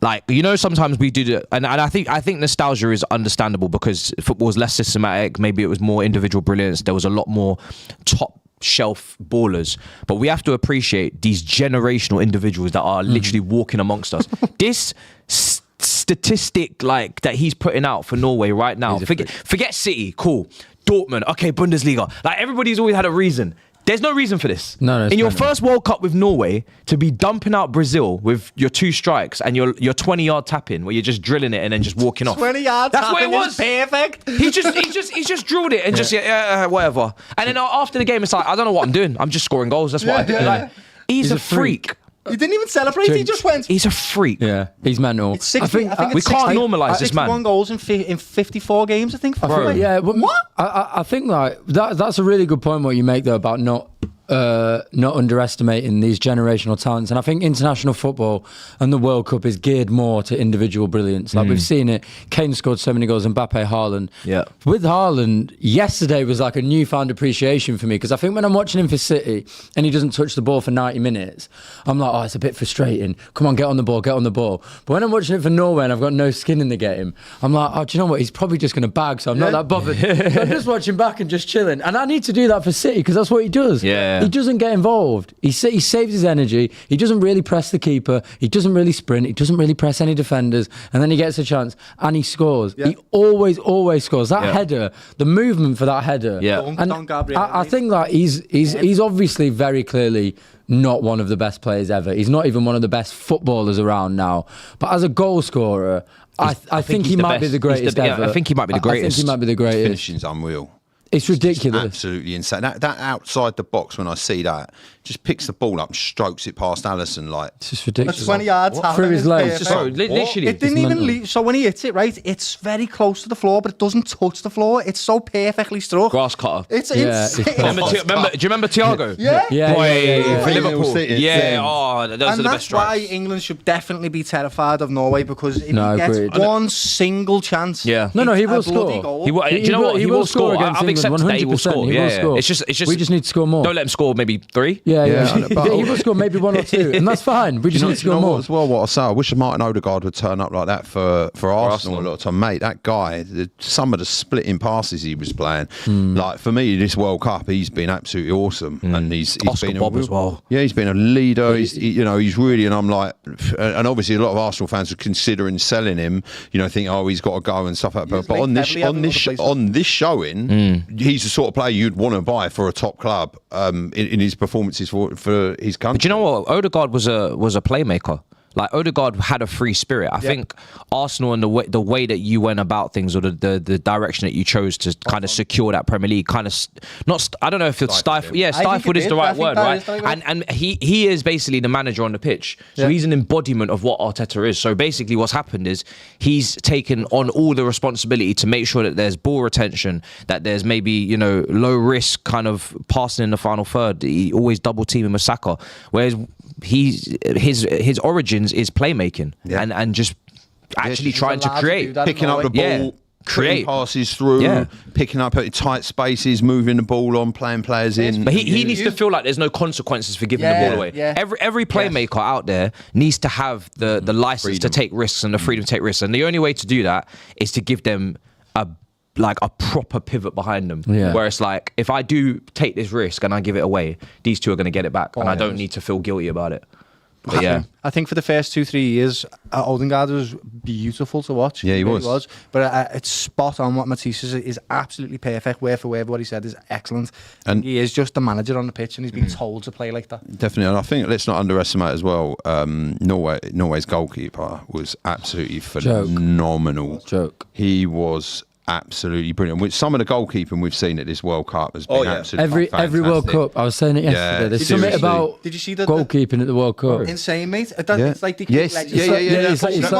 Like, you know, sometimes we do and I think nostalgia is understandable because football was less systematic. Maybe it was more individual brilliance. There was a lot more top shelf ballers, but we have to appreciate these generational individuals that are literally walking amongst us. This statistic like that he's putting out for Norway right now. Forget City, cool. Dortmund, okay, Bundesliga. Like everybody's always had a reason. There's no reason for this. No, in your first World Cup with Norway, to be dumping out Brazil with your 2 strikes and your 20-yard tap-in where you're just drilling it and then just walking off. 20 yards. That's what it was. Perfect. He just drilled it and just whatever. And then after the game, it's like, I don't know what I'm doing. I'm just scoring goals. That's what I do. Like, he's a freak. He didn't even celebrate. He just went. He's a freak. Yeah, he's mental. It's 60, I think we can't normalise this man. 61 goals in 54 games, I think. What? I think like that's a really good point what you make though about not underestimating these generational talents. And I think international football and the World Cup is geared more to individual brilliance. Like we've seen it. Kane scored so many goals, Mbappe, Haaland. Yeah. With Haaland, yesterday was like a newfound appreciation for me because I think when I'm watching him for City and he doesn't touch the ball for 90 minutes, I'm like, oh, it's a bit frustrating. Come on, get on the ball. But when I'm watching it for Norway and I've got no skin in the game, I'm like, oh, do you know what? He's probably just going to bag, so I'm not that bothered. So I'm just watching back and just chilling. And I need to do that for City because that's what he does. Yeah. He doesn't get involved. He saves his energy. He doesn't really press the keeper. He doesn't really sprint. He doesn't really press any defenders. And then he gets a chance and he scores. Yeah. He always scores. That header, the movement for that header. Yeah. And I think that he's obviously very clearly not one of the best players ever. He's not even one of the best footballers around now. But as a goal scorer, I think he might be the greatest ever. I think he might be the greatest. I think he might be the greatest. His finishing's unreal. It's ridiculous. Absolutely insane. That outside the box, when I see that, just picks the ball up and strokes it past Alisson like... It's just ridiculous. 20 yards. Through his legs. Literally. It didn't even leave. So when he hits it, right, it's very close to the floor, but it doesn't touch the floor. It's so perfectly struck. Grass cutter. It's insane. Do you remember Thiago? Yeah. For Liverpool. Those are the best strikes. And that's why England should definitely be terrified of Norway, because if he gets one single chance, he will score. Do you know what? He will score. I've accepted that he will score. He will score. It's just we just need to score more. Don't let him score maybe 3. Yeah. He will score maybe 1 or 2, and that's fine. We just need to score more. As well, what I say, I wish Martin Odegaard would turn up like that for Arsenal a lot of time. Mate, that guy, some of the splitting passes he was playing, like for me, this World Cup, he's been absolutely awesome, and he's Oscar been Bob as well. Yeah, he's been a leader. He's really, and I'm like, and obviously a lot of Arsenal fans are considering selling him. Think, he's got to go and stuff like that. But on this showing, he's the sort of player you'd want to buy for a top club in his performances for his country. But you know what? Odegaard was a playmaker. Like, Odegaard had a free spirit. I think Arsenal and the way that you went about things, or the direction that you chose to kind of secure that Premier League, kind of I don't know if it's stifled. Yeah, stifled is the right word, right? And he is basically the manager on the pitch, so he's an embodiment of what Arteta is. So basically, what's happened is he's taken on all the responsibility to make sure that there's ball retention, that there's maybe low risk kind of passing in the final third. He always double teaming with Saka, whereas his origins is playmaking and just actually trying to create, picking up the ball, create passes through, picking up at tight spaces, moving the ball on, playing players in. But he needs to feel like there's no consequences for giving the ball away. Yeah. Every playmaker out there needs to have the license to take risks and the freedom to take risks, and the only way to do that is to give them a proper pivot behind them, where it's like, if I do take this risk and I give it away, these two are going to get it back, and I don't need to feel guilty about it. But I think for the first 2-3 years, Odegaard was beautiful to watch. Yeah, he was. But it's spot on what Matisse is absolutely perfect. Word for word, what he said is excellent. And he is just the manager on the pitch, and he's been told to play like that. Definitely, and I think let's not underestimate as well. Norway's goalkeeper was absolutely phenomenal. Joke. He was absolutely brilliant. With some of the goalkeeping we've seen at this World Cup has been absolutely fantastic. Every World Cup, I was saying it yesterday. There's something about did you see the goalkeeping at the World Cup. Insane, mate. It's like the It's like and you're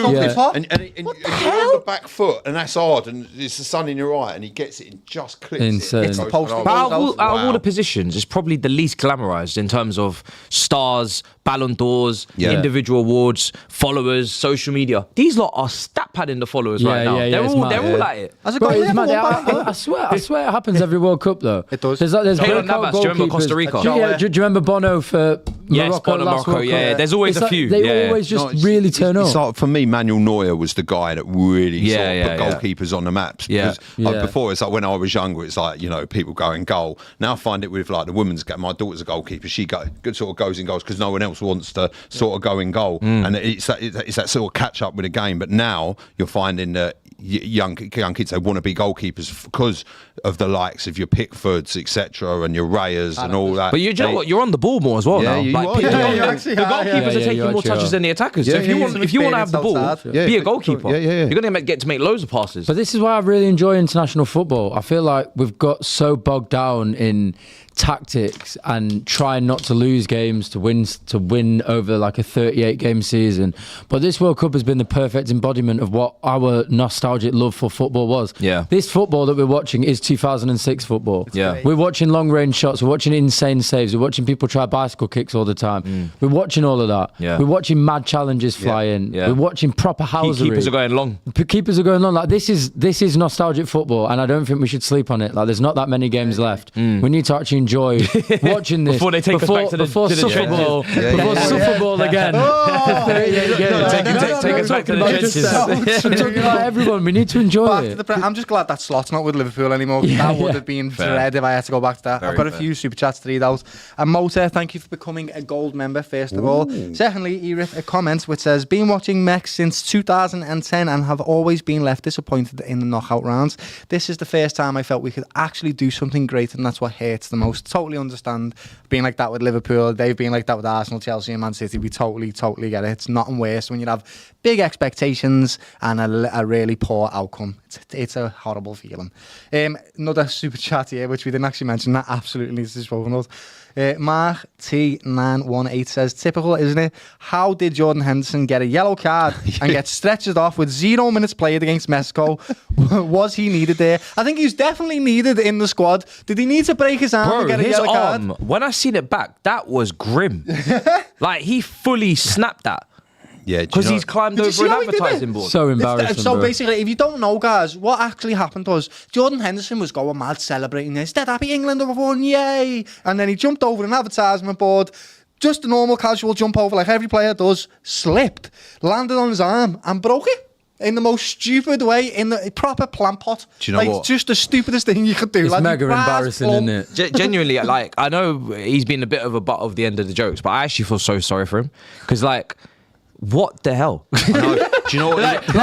on the back foot, and that's hard, and it's the sun in your eye, and he gets it and just clips insane. it. It's the post. But out of all the positions, it's probably the least glamorized in terms of stars, Ballon d'Ors, individual awards, followers, social media. These lot are stat padding the followers right now. They're all at it. I swear it happens every World Cup though. It does. There's Keylor Navas, do you remember Costa Rica? Do you remember Bono for Morocco? Yeah, there's always a few. They always just really turn up. Like, for me, Manuel Neuer was the guy that really sort of put goalkeepers on the maps. Because before, it's like when I was younger, it's like, people go in goal. Now I find it with like the women's game. My daughter's a goalkeeper. She sort of goes in goals because no one else wants to sort of go in goal. And it's that sort of catch up with the game. But now you're finding that young kids, they want to be goalkeepers because of the likes of your Pickfords, etc., and your Rayers and all that. But you know what? You're on the ball more as well now. The goalkeepers are taking more touches than the attackers. So if you want to have the ball, be a goalkeeper. You're going to get to make loads of passes. But this is why I really enjoy international football. I feel like we've got so bogged down in tactics and trying not to lose games to win over like a 38 game season, but this World Cup has been the perfect embodiment of what our nostalgic love for football was. This football that we're watching is 2006 football. We're watching long range shots, we're watching insane saves, we're watching people try bicycle kicks all the time. We're watching all of that. We're watching mad challenges fly in. We're watching proper housery. Keepers are going long. Like this is nostalgic football, and I don't think we should sleep on it. Like, there's not that many games left. We need to actually enjoy watching this before they take us back to the Super Bowl. Before Super Bowl again. Take us back to the trenches. I'm talking about everyone. We need to enjoy it. I'm just glad that slot's not with Liverpool anymore. That would have been dread if I had to go back to that. I've got a few super chats to read out. And Motor, thank you for becoming a gold member, first of all. Secondly, he wrote a comment which says, been watching Mech since 2010 and have always been left disappointed in the knockout rounds. This is the first time I felt we could actually do something great, and that's what hurts the most. Totally understand being like that with Liverpool. They've been like that with Arsenal, Chelsea and Man City. We totally get it. It's nothing worse when you have big expectations and a really poor outcome. It's a horrible feeling. Another super chat here, which we didn't actually mention, that absolutely needs to be spoken of. Mark T918 says, typical, isn't it? How did Jordan Henderson get a yellow card and get stretched off with 0 minutes played against Mexico? Was he needed there? I think he's definitely needed in the squad. Did he need to break his arm to get a yellow card? When I seen it back, that was grim. Like, he fully snapped that. Yeah, because he's climbed over an advertising board. So embarrassing. So basically, if you don't know, guys, what actually happened was Jordan Henderson was going mad celebrating this. Dead happy England have won, yay! And then he jumped over an advertisement board, just a normal casual jump over like every player does, slipped, landed on his arm and broke it. In the most stupid way, in the proper plant pot. Do you know what? It's just the stupidest thing you could do. It's mega embarrassing, isn't it? Genuinely, like, I know he's been a bit of a butt of the end of the jokes, but I actually feel so sorry for him. Because, like, what the hell? Do you know what?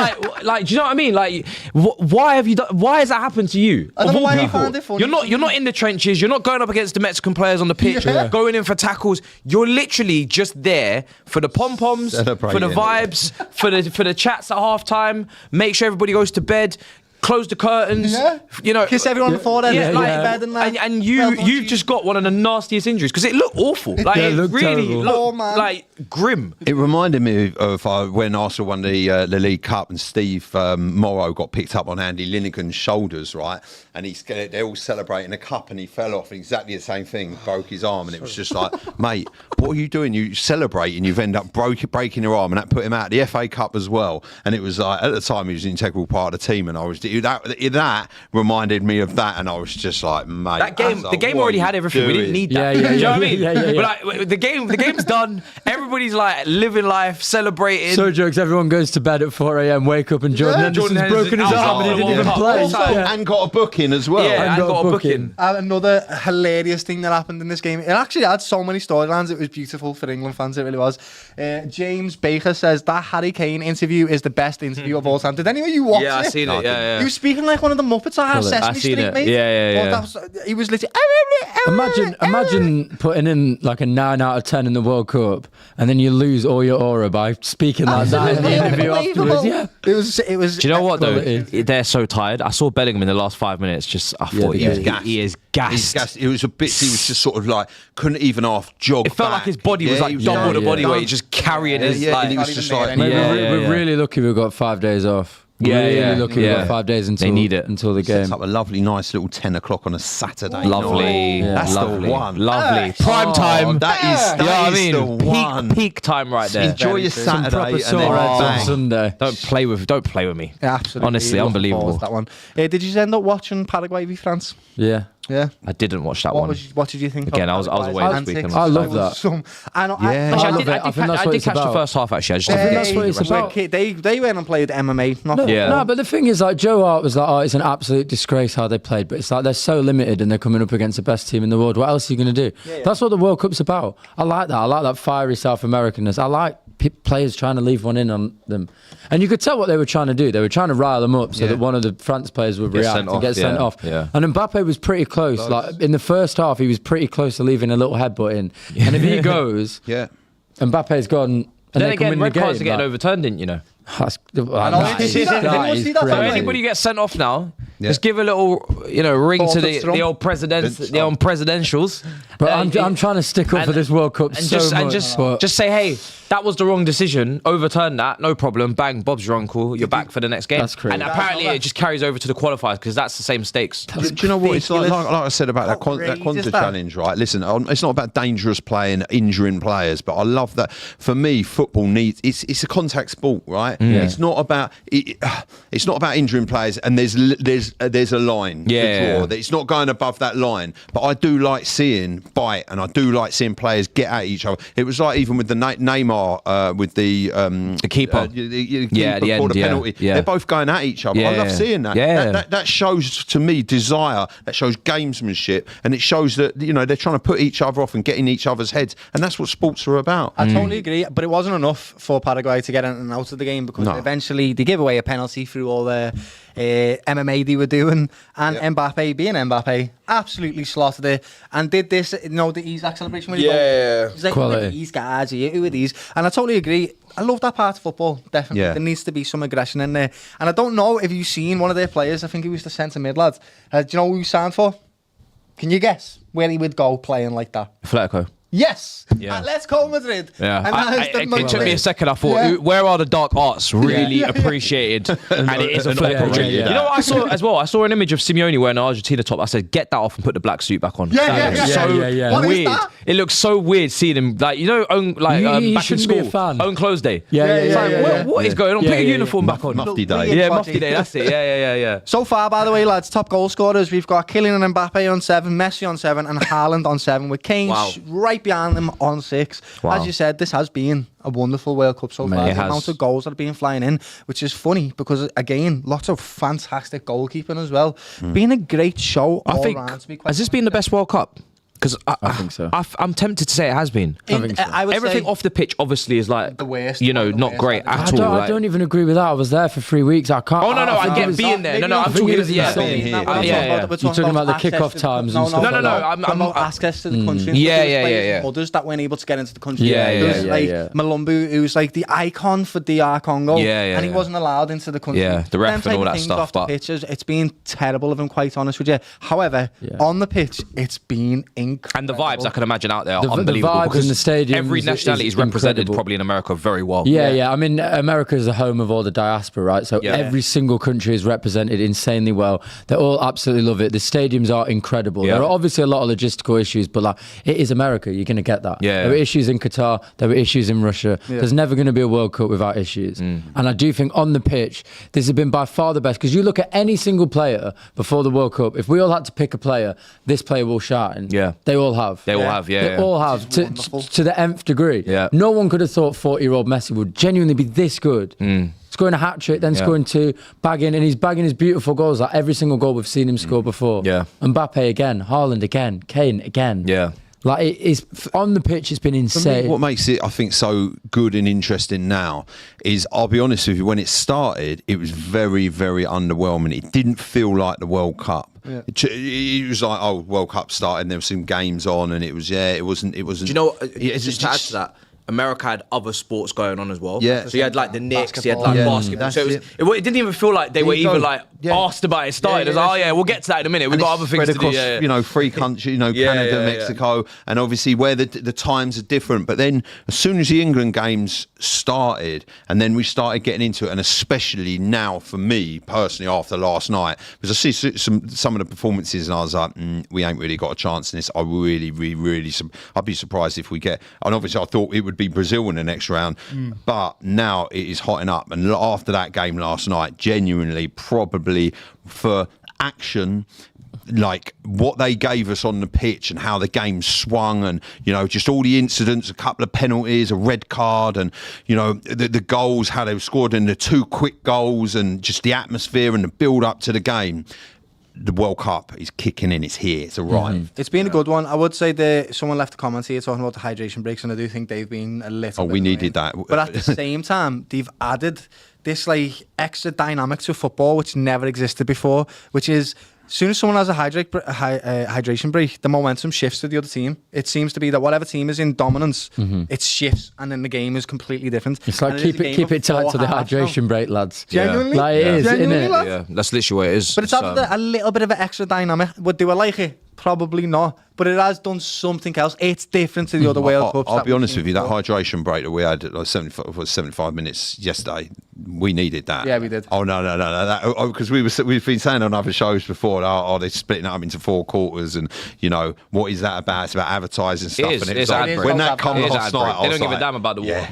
like, do you know what I mean? Like, why have you done? Why has that happened to you? I don't know why you found it funny. You're not in the trenches. You're not going up against the Mexican players on the pitch, going in for tackles. You're literally just there for the pom poms, for the vibes, for the chats at halftime. Make sure everybody goes to bed. Close the curtains, you know. Kiss everyone on the forehead, bed and that. And you've just got one of the nastiest injuries because it looked awful. Like it really looked like grim. It reminded me of when Arsenal won the League Cup and Steve Morrow got picked up on Andy Linegan's shoulders, right? And they're all celebrating the cup and he fell off and exactly the same thing, broke his arm, and it was just like, mate, what are you doing? You celebrating, you've ended up breaking your arm, and that put him out of the FA Cup as well. And it was like, at the time he was an integral part of the team, and I was that reminded me of that, and I was just like, mate, that game, the game already had everything. We didn't need that. You know what I mean? But like, the game's done. Everybody's like living life, celebrating. So jokes. Everyone goes to bed at 4 a.m. Wake up and Jordan Henderson's broken his arm and he didn't even play. And got a booking as well. Yeah, and got a booking. Another hilarious thing that happened in this game. It actually had so many storylines. It was beautiful for England fans. It really was. James Baker says that Harry Kane interview is the best interview of all time. Did any of you watch it? Yeah, I seen it. Yeah. He was speaking like one of the Muppets. I have Sesame Street, mate. Yeah. He was literally. Imagine putting in like a 9 out of 10 in the World Cup, and then you lose all your aura by speaking like that in the interview afterwards. Yeah, it was. Do you know what though? They're so tired. I saw Bellingham in the last 5 minutes. I thought he is gassed. It was a bit. He was just sort of like couldn't even half jog. It felt like his body was like double the body weight, just carrying his. And he was just like, we're really lucky we've got 5 days off. Really lucky we've got 5 days until they need it until the game. Sets up a lovely, nice little 10 o'clock on a Saturday. Lovely, that's lovely, the one. Lovely prime time. That is the one. Peak time right there. Enjoy your Saturday and then on Sunday. Don't play with me. Absolutely, honestly, unbelievable. That one. Did you end up watching Paraguay v France? Yeah. I didn't watch that one. What did you think? Again, I was away this weekend. I love that. I did catch the first half actually. I think that's what it's about. They went and played MMA. No, but the thing is, like, Joe Hart was like, it's an absolute disgrace how they played, but it's like they're so limited and they're coming up against the best team in the world. What else are you going to do? That's what the World Cup's about. I like that. I like that fiery South Americanness. I like players trying to leave one in on them. And you could tell what they were trying to do. They were trying to rile them up so that one of the France players would react and get sent off. Yeah. And Mbappe was pretty close. Like in the first half, he was pretty close to leaving a little headbutt in. And if he goes, Mbappe's gone. And then again, red cards are getting overturned, didn't you know? Anybody gets sent off now, just give a little, ring to the old presidentials. But I'm trying to stick up for this World Cup just say, hey, that was the wrong decision. Overturn that, no problem. Bang, Bob's your uncle. You're back for the next game. That's crazy. And apparently it just carries over to the qualifiers because that's the same stakes. Do you know what it's like I said about that Quanta challenge, right? Listen, it's not about dangerous playing, injuring players, but I love that. For me, football needs it's a contact sport, right? It's not about injuring players, and there's there's a line to draw. That it's not going above that line. But I do like seeing bite, and I do like seeing players get at each other. It was like even with the Neymar with the keeper, the keeper the penalty. They're both going at each other. I love seeing that. That shows to me desire. That shows gamesmanship, and it shows that they're trying to put each other off and get in each other's heads, and that's what sports are about. I totally agree, but it wasn't enough for Paraguay to get in and out of the game because eventually they give away a penalty through all the MMA they were doing, and Mbappe, being Mbappe, absolutely slaughtered it and did this, the Isaac celebration where he's like, who are these guys? Who are these? And I totally agree. I love that part of football, definitely. There needs to be some aggression in there. And I don't know if you've seen one of their players, I think he was the centre mid lad. Do you know who he signed for? Can you guess where he would go playing like that? Atletico. Yes, Atletico Madrid. It took me a second. I thought, where are the dark arts really appreciated? And it is Atletico Madrid. You know what I saw as well? I saw an image of Simeone wearing an Argentina top. I said, get that off and put the black suit back on. So weird. It looks so weird seeing him, back in school, own clothes day. What is going on? Put your uniform back on. Mufti day. Mufti day. That's it. Yeah. So far, by the way, lads, top goal scorers, we've got Kylian Mbappe on 7, Messi on 7, and Haaland on 7, with Kane right behind them on 6. As you said, this has been a wonderful World Cup so far. The amount of goals that have been flying in, which is funny because, again, lots of fantastic goalkeeping as well. Been a great show all around. Has this been the best World Cup? Because I think so. I'm tempted to say it has been. I think so. Everything off the pitch obviously is like the worst. Not great at all. I don't even agree with that. I was there for 3 weeks. I can't. Oh no, I get being there. No, I'm talking about being here. You're talking about the kickoff times and stuff. No. I'm access to the country. Yeah. Others that weren't able to get into the country. Yeah. Like Malumbu, who's like the icon for DR Congo. And he wasn't allowed into the country. Yeah, the ref and all that stuff. Off the pitches, it's been terrible, if I'm quite honest with you. However, on the pitch, it's been incredible. And the vibes I can imagine out there are the unbelievable. vibes because in the stadium every nationality is represented incredible. probably in America very well. Yeah. I mean, America is the home of all the diaspora, right? So every single country is represented insanely well. They all absolutely love it. The stadiums are incredible. There are obviously a lot of logistical issues, but it is America. You're going to get that. There were issues in Qatar. There were issues in Russia. There's never going to be a World Cup without issues. And I do think on the pitch, this has been by far the best, because you look at any single player before the World Cup, if we all had to pick a player, this player will shine. They all have. They all have to the nth degree. No one could have thought 40-year-old Messi would genuinely be this good. Scoring a hat-trick, then scoring 2, bagging, and he's bagging his beautiful goals. Like every single goal we've seen him score before. Mbappe again, Haaland again, Kane again. Like it is on the pitch, it's been insane. Me, what makes it, I think, so good and interesting now is, I'll be honest with you, when it started, it was very, very underwhelming. It didn't feel like the World Cup. It was like, World Cup started, there were some games on, and it wasn't. Do you know what? Just to add to that, America had other sports going on as well. So you had like the Knicks, you had like basketball. So it didn't even feel like they were even like asked about it started. It was like, we'll get to that in a minute. We've got other things to do. Free country, Canada, Mexico, and obviously where the times are different. But then as soon as the England games started, and then we started getting into it, and especially now for me personally after last night, because I see some of the performances and I was like, we ain't really got a chance in this. I really, I'd be surprised if we get, and obviously I thought it would be Brazil in the next round, but now it is hotting up. And after that game last night, genuinely, probably for action, like what they gave us on the pitch and how the game swung, and just all the incidents, a couple of penalties, a red card, and the goals, how they were scored, and the 2 quick goals, and just the atmosphere and the build up to the game. The World Cup is kicking in. It's here. It's arrived. It's been a good one. I would say someone left a comment here talking about the hydration breaks, and I do think they've been a little bit we needed that. But at the same time, they've added this like extra dynamic to football, which never existed before, which is, as soon as someone has a hydration break, the momentum shifts to the other team. It seems to be that whatever team is in dominance, it shifts, and then the game is completely different. It's like keep it tight to the hydration break, lads. Genuinely? Like it is, isn't it? Yeah, that's literally what it is. But it's added a little bit of an extra dynamic. Would they like it? Probably not, but it has done something else. It's different to the other World Cups. I'll be honest with you, that hydration break that we had at like 75 minutes yesterday, we needed that. Yeah, we did. Oh, no. Because we've been saying on other shows before, they're splitting it up into 4 quarters and, what is that about? It's about advertising stuff. It's ad break. When that comes last night, they don't give a damn about the war.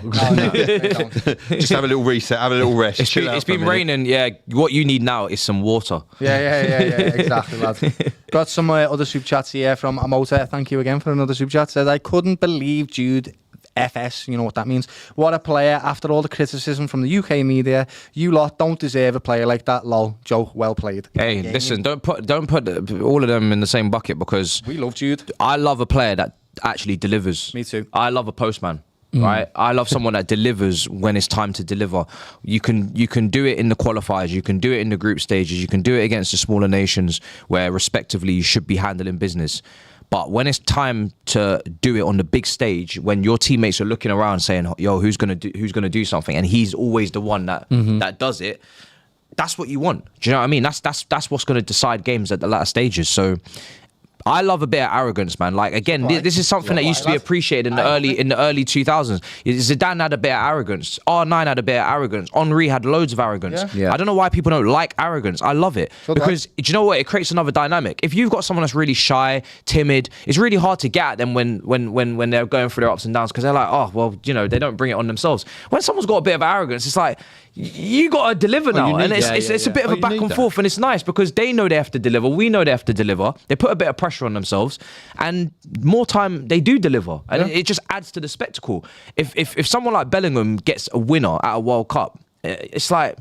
They don't. Just have a little reset, have a little rest. It's been raining. Yeah, what you need now is some water. Yeah, exactly, lad. Got some other super chats here from Amota. Thank you again for another super chat. Says, I couldn't believe Jude FS, you know what that means. What a player. After all the criticism from the UK media, you lot don't deserve a player like that. Lol. Joe, well played. Hey, listen, don't put all of them in the same bucket, because we love Jude. I love a player that actually delivers. Me too. I love a postman. Right, I love someone that delivers when it's time to deliver. You can do it in the qualifiers, you can do it in the group stages, you can do it against the smaller nations where respectively you should be handling business. But when it's time to do it on the big stage, when your teammates are looking around saying, "Yo, who's gonna do something?" and he's always the one that does it. That's what you want. Do you know what I mean? That's what's going to decide games at the latter stages. So I love a bit of arrogance, man. Like, again, this is something that used to be appreciated in the early 2000s. Zidane had a bit of arrogance. R9 had a bit of arrogance. Henry had loads of arrogance. Yeah. I don't know why people don't like arrogance. I love it. Because, do you know what? It creates another dynamic. If you've got someone that's really shy, timid, it's really hard to get at them when they're going through their ups and downs, because they're like, oh, well, they don't bring it on themselves. When someone's got a bit of arrogance, it's like, you got to deliver now. And it's a bit of a back and forth, and it's nice because they know they have to deliver. We know they have to deliver. They put a bit of pressure on themselves, and more time they do deliver. And it just adds to the spectacle. If someone like Bellingham gets a winner at a World Cup, it's like,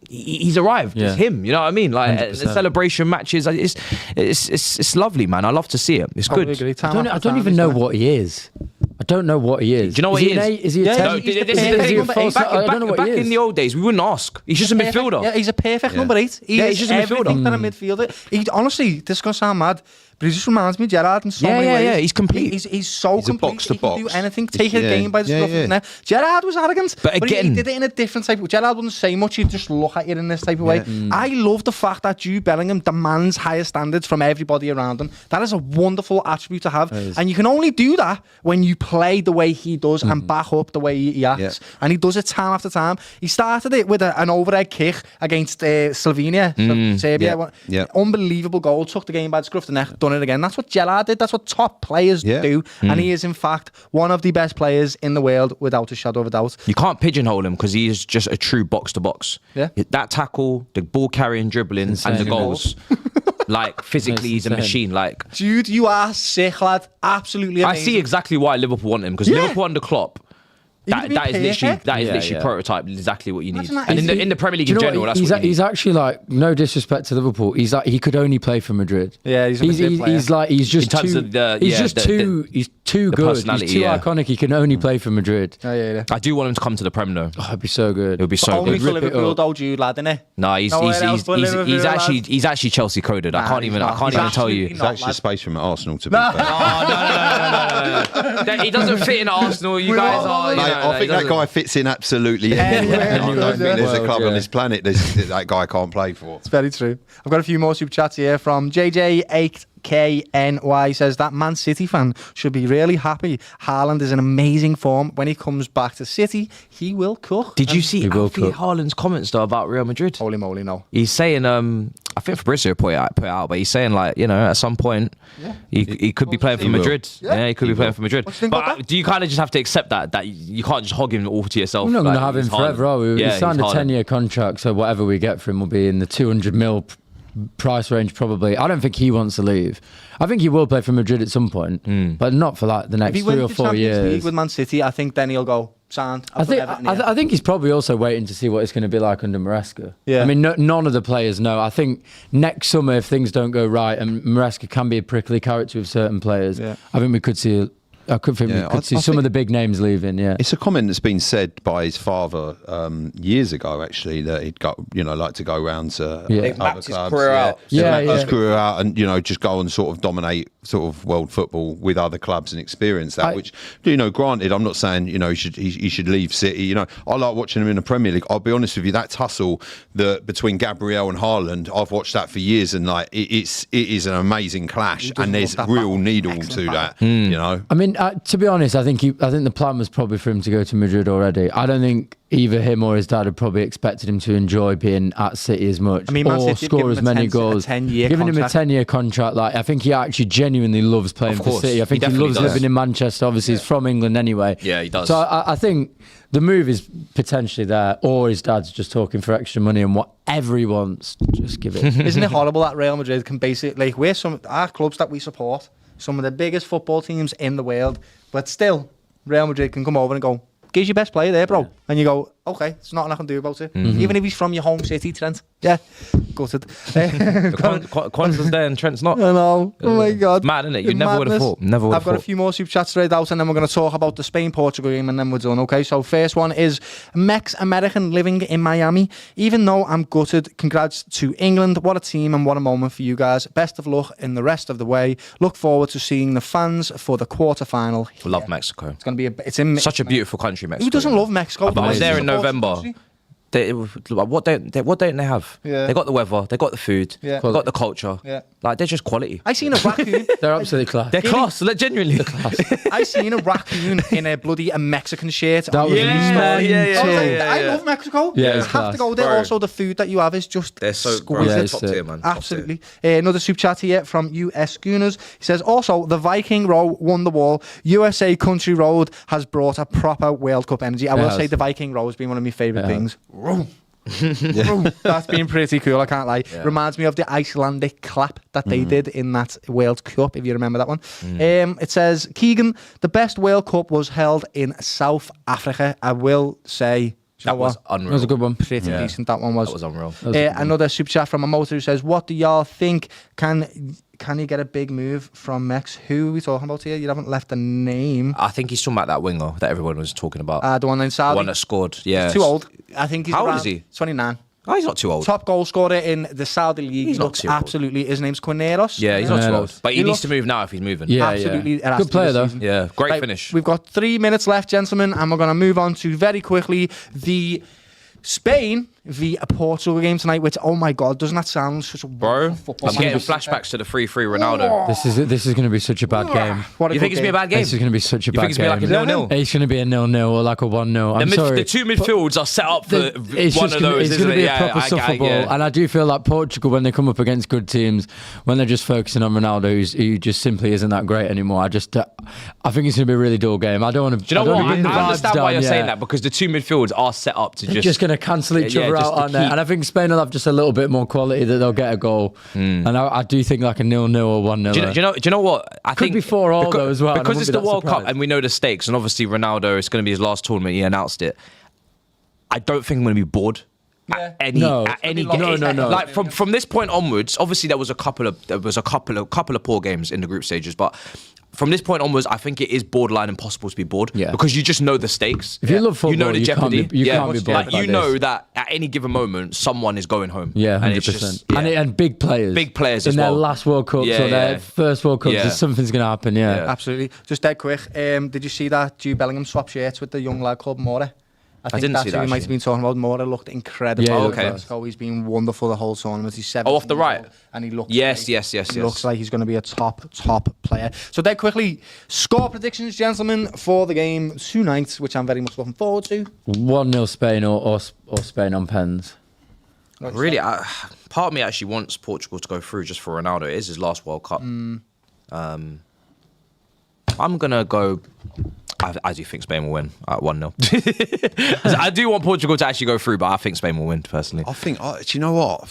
he's arrived. It's him. You know what I mean? Like, the celebration matches, it's lovely, man. I love to see it. It's good. I don't even know what he is. I don't know what he is. Do you know what he is? Is he a 10? Back in the old days, we wouldn't ask. He's just a midfielder. Yeah, he's a perfect number 8. He's just a midfielder. Than a midfielder. Honestly, this is going to sound mad, but he just reminds me of Gerrard in so many ways. Yeah, he's complete. He's so complete. Box to box. He can do anything, take a game by the scruff of the neck. Gerrard was arrogant, but again, he did it in a different type of way. Gerrard wouldn't say much, he'd just look at you in this type of way. I love the fact that Jude Bellingham demands higher standards from everybody around him. That is a wonderful attribute to have. And you can only do that when you play the way he does and back up the way he acts. And he does it time after time. He started it with an overhead kick against Slovenia, Serbia. Unbelievable goal, took the game by the scruff of the neck, done it again. That's what Gerrard did. That's what top players do. And he is, in fact, one of the best players in the world, without a shadow of a doubt. You can't pigeonhole him because he is just a true box-to-box. Yeah. That tackle, the ball-carrying, dribbling, and the goals. Like, physically, he's a machine. Like, Jude, you are sick, lad. Absolutely amazing. I see exactly why Liverpool want him, because Liverpool under Klopp, that is literally prototype, exactly what you need. And in the Premier League in general, that's what you need. He's actually, like, no disrespect to Liverpool, he's like, he could only play for Madrid. Yeah, he's too good. He's too iconic. He can only play for Madrid. Yeah. I do want him to come to the Prem though. Oh, it'd be so good. It would be so only good. for Liverpool, though, Jude, lad, innit? No, he's actually Chelsea coded. I can't even tell you. There's actually space for him at Arsenal, to be fair. No. He doesn't fit in Arsenal. You guys are. I think that guy fits in absolutely anywhere. I don't think there's a club on this planet that guy can't play for. It's very true. I've got a few more super chats here from JJ8KNY. Says that Man City fan should be really happy. Haaland is in amazing form. When he comes back to City, he will cook. Did you see Alfie Haaland's comments though about Real Madrid? Holy moly, no. He's saying, I think Fabrizio put it out, but he's saying, like, at some point he could be playing for Madrid. Yeah, he could be playing for Madrid. But do you kind of just have to accept that you can't just hog him all to yourself? We're not going to have him forever, are we? We signed a 10-year contract, so whatever we get for him will be in the 200 mil price range probably. I don't think he wants to leave. I think he will play for Madrid at some point, but not for like the next 3 or 4 years. League with Man City, I think then he'll go signed. I think he's probably also waiting to see what it's going to be like under Maresca. Yeah. I mean, none of the players know. I think next summer, if things don't go right, and Maresca can be a prickly character with certain players, I think we could see I could see some of the big names leaving. Yeah, it's a comment that's been said by his father years ago, actually, that he'd got like to go around to other clubs. His career out. His career out, and just go and sort of dominate sort of world football with other clubs and experience that. Which granted, I'm not saying he should leave City. I like watching him in the Premier League. I'll be honest with you, that tussle between Gabriel and Haaland, I've watched that for years, and like it is an amazing clash, and there's real needle to that. I mean, to be honest, I think the plan was probably for him to go to Madrid already. I don't think either him or his dad had probably expected him to enjoy being at City as much, or score as many goals. Giving him a 10-year contract, like I think he actually genuinely loves playing for City. I think he loves living in Manchester. Obviously, he's from England anyway. Yeah, he does. So I think the move is potentially there, or his dad's just talking for extra money and whatever he wants, just give it. Isn't it horrible that Real Madrid can basically, we're our clubs that we support, some of the biggest football teams in the world, but still, Real Madrid can come over and go, "Gives your best player there, bro," and you go, "Okay, there's nothing I can do about it." Even if he's from your home city, Trent. Yeah, gutted. Quanta's there and Trent's not. I know. Oh my God. It's mad, isn't it? You never would have thought. I've got a few more super chats straight out, and then we're going to talk about the Spain-Portugal game, and then we're done. Okay, so first one is Mex-American living in Miami. Even though I'm gutted, congrats to England. What a team and what a moment for you guys. Best of luck in the rest of the way. Look forward to seeing the fans for the quarterfinfinal. Love Mexico. It's going to be it's in such a beautiful country, Mexico. Who doesn't love Mexico? I was there in November. What don't they have? Yeah. They got the weather, they got the food, Yeah. they got the culture. Yeah. Like they're just quality. I seen a raccoon. They're absolutely class. They're class, like, genuinely. I seen a raccoon in a bloody Mexican shirt. That was I love Mexico. Yeah, You it's have to go there. Bro. Also, the food that you have is just They're so exquisite. top tier, man. Absolutely. Another super chat here from US Schooners. He says, also, the Viking row won the wall. USA Country Road has brought a proper World Cup energy. I will say the Viking row has been one of my favourite things. That's been pretty cool, I can't lie. Reminds me of the Icelandic clap that they did in that World Cup, if you remember that one. It says, Keegan, the best World Cup was held in South Africa. I will say, That was unreal. That was a good one. pretty decent that one was. That was unreal. Another super chat from a motor who says, what do y'all think? Can you get a big move from Mex? Who are we talking about here? You haven't left a name. I think he's talking about that winger that everyone was talking about. The one in Saudi. The one that scored. Yeah. He's too old. I think he's How old around is he? 29. Oh, he's not too old. Top goal scorer in the Saudi league. He's not Looks too old. absolutely. His name's Quineros. Yeah, he's not too Yeah. old. But he needs to move now if he's moving. Yeah, Absolutely. It has Good to player this though. season. Yeah, great Right, finish. We've got 3 minutes left, gentlemen, and we're going to move on to very quickly the Spain v Portugal game tonight, which, oh my God, doesn't that sound such a Bro, wonderful football I'm getting game? flashbacks to the 3-3 Ronaldo. This is going to be such a bad game. What a You good think it's going to be a bad game? This is going to be such a You bad think it's going to be game. like a 0-0? It's going to be a 0-0 or like a 1-0. I'm sorry. The two midfields are set up for It's one just of gonna, those, it's isn't going to it? be a proper suffer ball. And I do feel like Portugal, when they come up against good teams, when they're just focusing on Ronaldo, who just simply isn't that great anymore, I think it's going to be a really dull game. I don't want to. Do you know what? I understand why you're saying that, because the two midfields are set up to They're just going to cancel each other just out, to aren't they? And I think Spain will have just a little bit more quality that they'll get a goal. And I do think like a 0-0 or 1-0. Do you know what? I think be 4-4 though as well. Because it's the World Cup surprised. and we know the stakes, and obviously Ronaldo, it's going to be his last tournament. He announced it. I don't think I'm going to be bored. At any No. game. No. Like from this point onwards, obviously there was a couple of poor games in the group stages, but from this point onwards, I think it is borderline impossible to be bored. Yeah. Because you just know the stakes. If you love football, you know the jeopardy. you can't be bored. Like, you like know this. that at any given moment, someone is going home. Yeah, And it's 100%. just- yeah. And big players. Big players in as their well. last World Cups Yeah, or their first World Cups. Yeah. Something's going to happen. Yeah. Absolutely. Just dead quick. Did you see that Jude Bellingham swap shirts with the young lad called Mora? I think didn't that's see who that, we might actually. have been talking about. Mora looked incredible. Yeah, okay. Mexico. He's been wonderful the whole tournament. He's 17. Oh, off the right? And he looks Yes, like, yes. He looks like he's going to be a top player. So dead quickly, score predictions, gentlemen, for the game tonight, which I'm very much looking forward to. 1-0 Spain or Spain on pens. Really, part of me actually wants Portugal to go through just for Ronaldo. It is his last World Cup. I'm going to go... I do think Spain will win at 1-0. I do want Portugal to actually go through, but I think Spain will win, personally. I think, do you know what?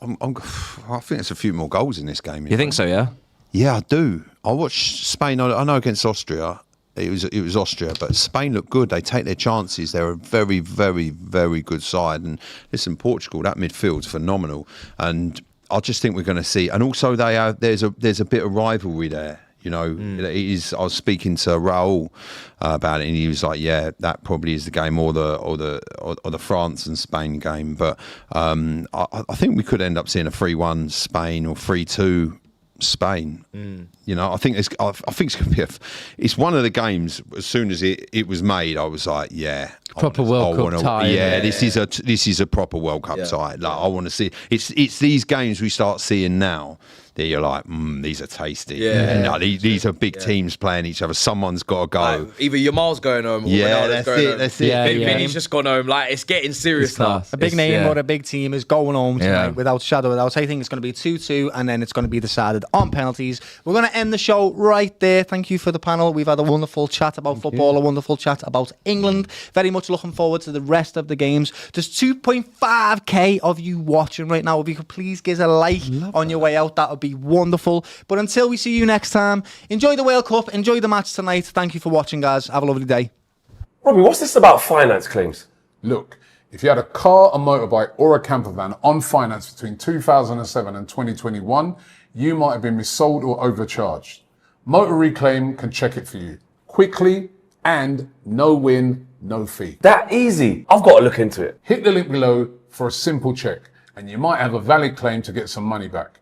I think there's a few more goals in this game. You think so, yeah? Yeah, I do. I watched Spain. I know against Austria, it was Austria, but Spain look good. They take their chances. They're a very, very, very good side. And listen, Portugal, that midfield's phenomenal. And I just think we're going to see. And also, there's a bit of rivalry there. You know, it is. I was speaking to Raul about it, and he was like, "Yeah, that probably is the game, or the France and Spain game." But I think we could end up seeing a 3-1 Spain or 3-2 Spain. You know, I think it's going to be. It's one of the games. As soon as it was made, I was like, "Yeah, proper World Cup tie." Yeah, this is a proper World Cup tie. Like, I want to see. It's these games we start seeing now. That you're like, these are tasty. And these are big teams playing each other. Someone's got to go. Like, either Yamal's going home or Ronaldo's going home. That's it. Vinny's just gone home. Like, it's getting serious now. A big name or a big team is going home tonight without shadow of doubt. I think it's going to be 2-2, and then it's going to be decided on penalties. We're going to end the show right there. Thank you for the panel. We've had a wonderful chat about football, a wonderful chat about England. Very much looking forward to the rest of the games. There's 2.5k of you watching right now. If you could please give us a like on your way out, that would be wonderful. But until we see you next time, enjoy the World Cup, enjoy the match tonight. Thank you for watching, guys. Have a lovely day. Robbie, what's this about finance claims? Look, if you had a car, a motorbike or a camper van on finance between 2007 and 2021, you might have been missold or overcharged. Motor Reclaim can check it for you quickly and no win, no fee. That easy. I've got to look into it. Hit the link below for a simple check and you might have a valid claim to get some money back.